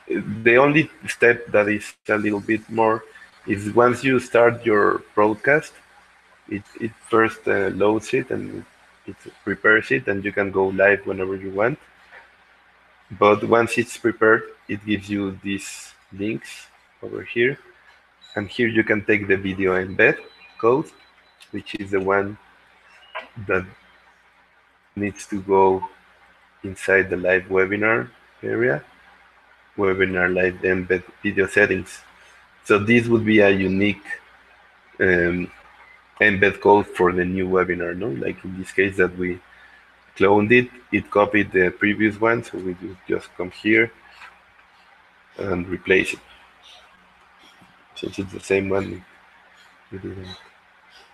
the only step that is a little bit more is once you start your broadcast, it first loads it and it prepares it, and you can go live whenever you want. But once it's prepared, it gives you these links over here, and here you can take the video embed code, which is the one that needs to go inside the live webinar area, webinar live embed video settings. So this would be a unique um, embed code for the new webinar, no? Like in this case that we cloned it, it copied the previous one, so we just come here and replace it. Since it's the same one, we didn't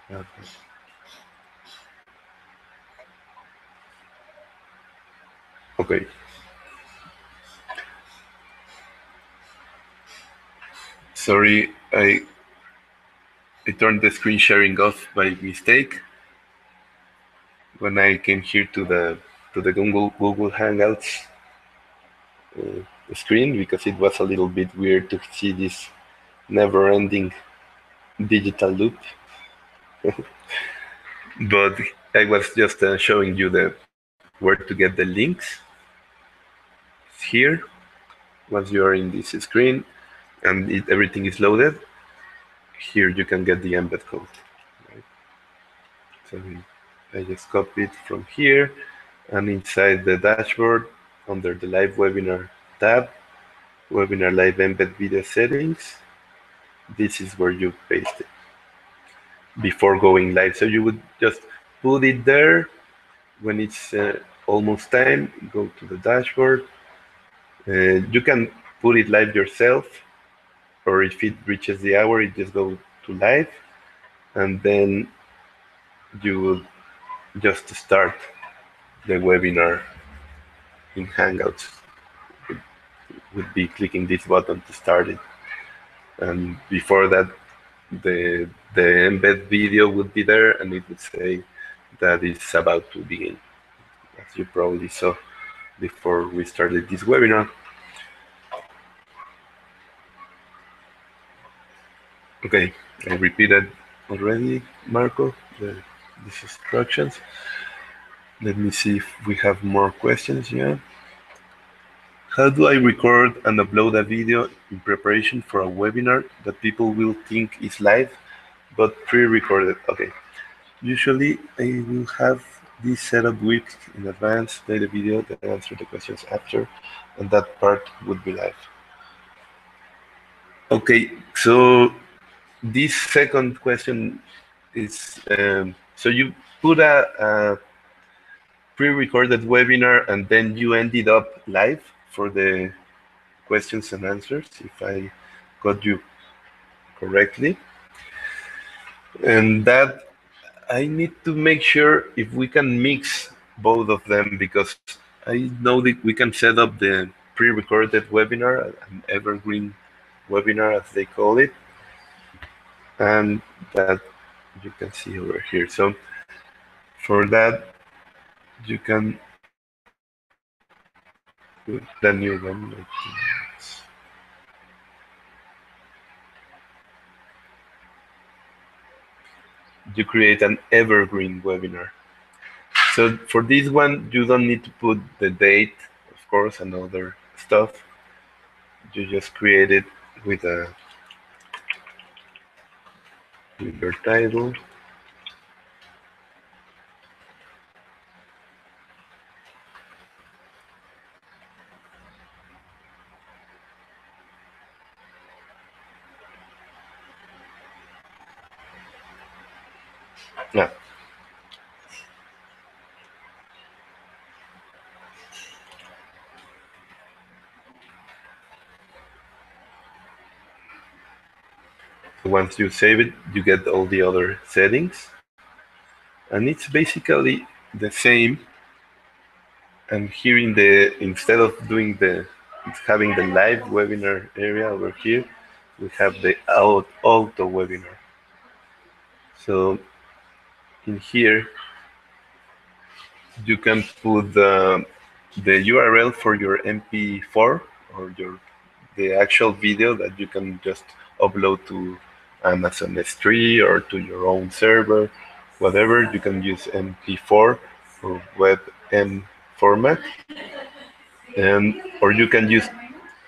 have that. Okay. Sorry, I turned the screen sharing off by mistake when I came here to the Google Hangouts screen, because it was a little bit weird to see this never-ending digital loop. But I was just showing you where to get the links. It's here. Once you are in this screen and everything is loaded, here you can get the embed code. Right? So I just copy it from here, and inside the dashboard, under the live webinar tab, webinar live embed video settings, this is where you paste it before going live. So you would just put it there. When it's almost time, go to the dashboard. You can put it live yourself, or if it reaches the hour, it just goes to live, and then you will just start the webinar in Hangouts. It would be clicking this button to start it, and before that, the embed video would be there, and it would say that it's about to begin, as you probably saw before we started this webinar. Okay, I repeated already, Marco, these instructions. Let me see if we have more questions. Yeah. How do I record and upload a video in preparation for a webinar that people will think is live but pre-recorded? Okay. Usually I will have this set up weeks in advance, play the video, then answer the questions after, and that part would be live. Okay, so this second question is, so you put a pre-recorded webinar and then you ended up live for the questions and answers, if I got you correctly. And that I need to make sure if we can mix both of them, because I know that we can set up the pre-recorded webinar, an evergreen webinar as they call it, and that you can see over here. So for that, you can put the new one. You create an evergreen webinar. So for this one, you don't need to put the date, of course, and other stuff. You just create it with your title. Yeah. So once you save it, you get all the other settings, and it's basically the same. And here in the, instead of doing the, having the live webinar area over here, we have the auto webinar. So in here, you can put the URL for your MP4 or the actual video that you can just upload to Amazon S3 or to your own server, whatever. You can use MP4 or WebM format, and or you can use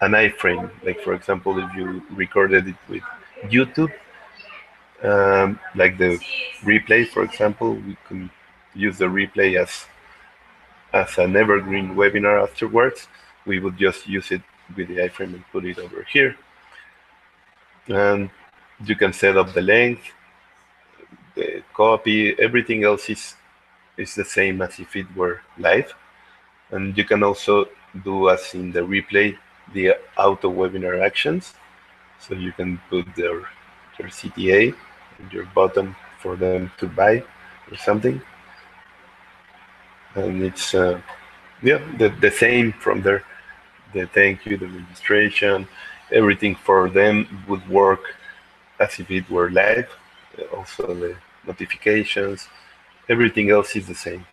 an iframe. Like for example, if you recorded it with YouTube, like the replay, for example, we can use the replay as an evergreen webinar afterwards. We would just use it with the iframe and put it over here. And you can set up the length, the copy, everything else is the same as if it were live. And you can also do, as in the replay, the auto webinar actions. So you can put your CTA and your button for them to buy or something. And it's yeah, the same from there. The thank you, the registration, everything for them would work as if it were live. Also the notifications, everything else is the same.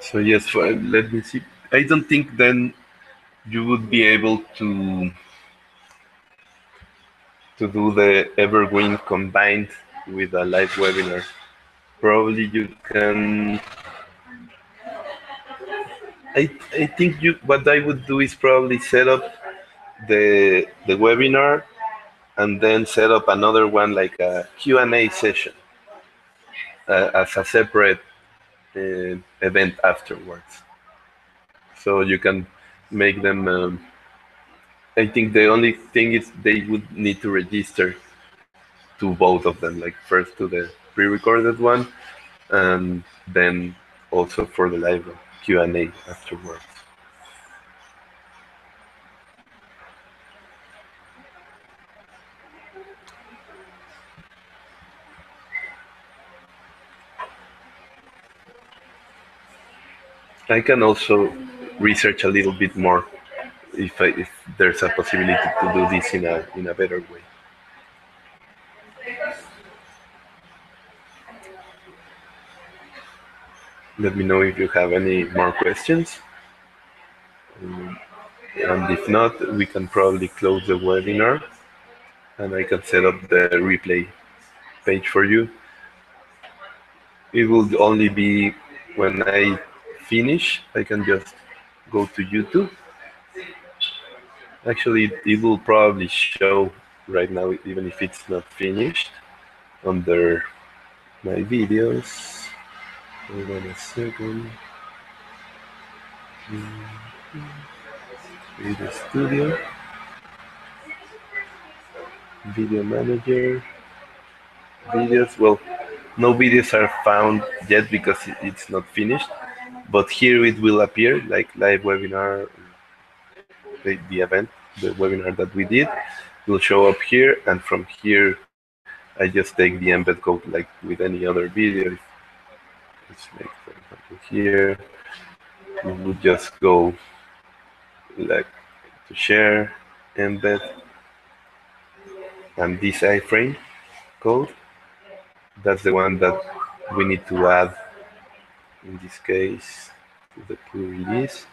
So yes, let me see. I don't think then you would be able to do the evergreen combined with a live webinar. Probably you can I think what I would do is probably set up the webinar and then set up another one like a Q&A session as a separate event afterwards. So you can make them. I think the only thing is they would need to register to both of them, like first to the pre-recorded one, and then also for the live Q&A afterwards. I can also research a little bit more if there's a possibility to do this in a better way. Let me know if you have any more questions. And if not, we can probably close the webinar and I can set up the replay page for you. It will only be when I finish, I can just go to YouTube. Actually, it will probably show right now, even if it's not finished, under my videos. Hold on a second. Video Studio, Video Manager, videos. Well, no videos are found yet because it's not finished, but here it will appear like live webinar, the event, the webinar that we did will show up here, and from here I just take the embed code like with any other video. Let's make, for example, here we would just go like to share, embed, and this iframe code. That's the one that we need to add in this case to the pull release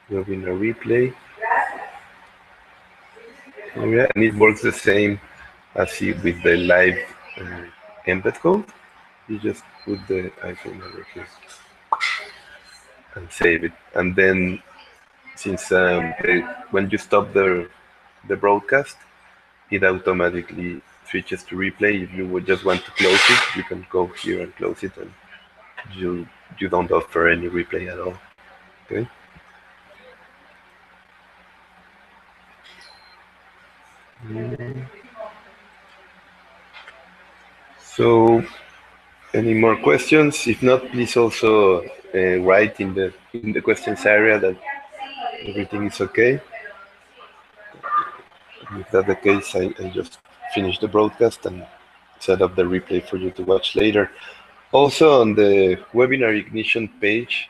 webinar replay area, and it works the same as with the live embed code. You just put the icon over here and save it, and then since when you stop the broadcast, it automatically switches to replay. If you would just want to close it, you can go here and close it, and you don't offer any replay at all. Okay. So, any more questions? If not, please also write in the questions area that everything is okay. If that's the case, I just finish the broadcast and set up the replay for you to watch later. Also on the webinar ignition page,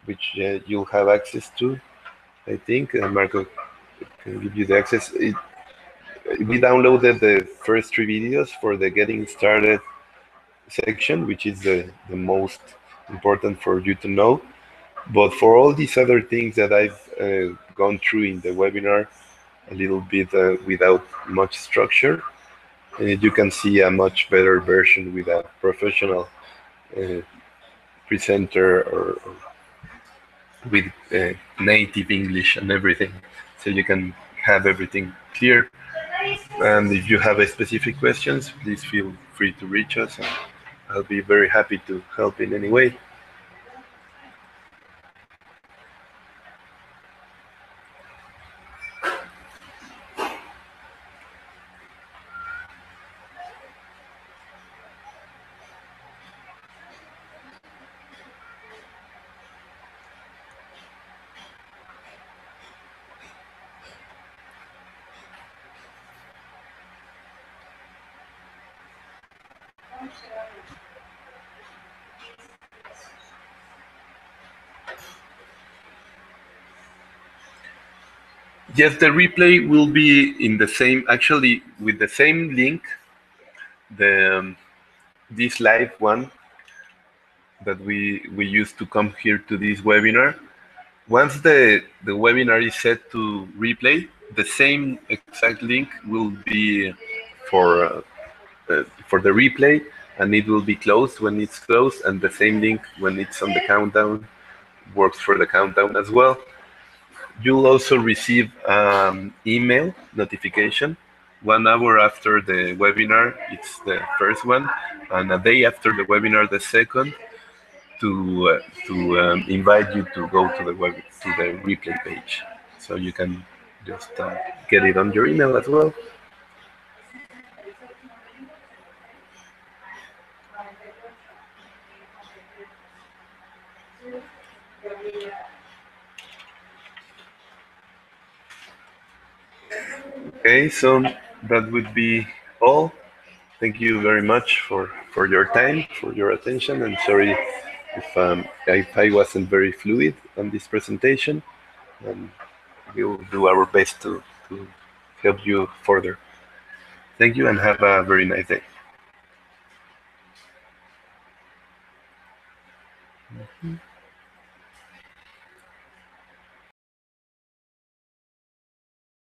which you'll have access to, I think, Marco can give you the access. We downloaded the first 3 videos for the getting started section, which is the most important for you to know. But for all these other things that I've gone through in the webinar, a little bit without much structure, you can see a much better version with a professional presenter or with native English and everything. So you can have everything clear. And if you have specific questions, please feel free to reach us. And I'll be very happy to help in any way. Yes, the replay will be in the same, actually with the same link, this live one that we used to come here to this webinar. Once the webinar is set to replay, the same exact link will be for the replay, and it will be closed when it's closed, and the same link when it's on the countdown works for the countdown as well. You'll also receive email notification 1 hour after the webinar. It's the first one, and a day after the webinar, the second, to invite you to go to the replay page, so you can just get it on your email as well. Okay, so that would be all. Thank you very much for your time, for your attention, and sorry if I wasn't very fluid on this presentation. And we'll do our best to help you further. Thank you and have a very nice day.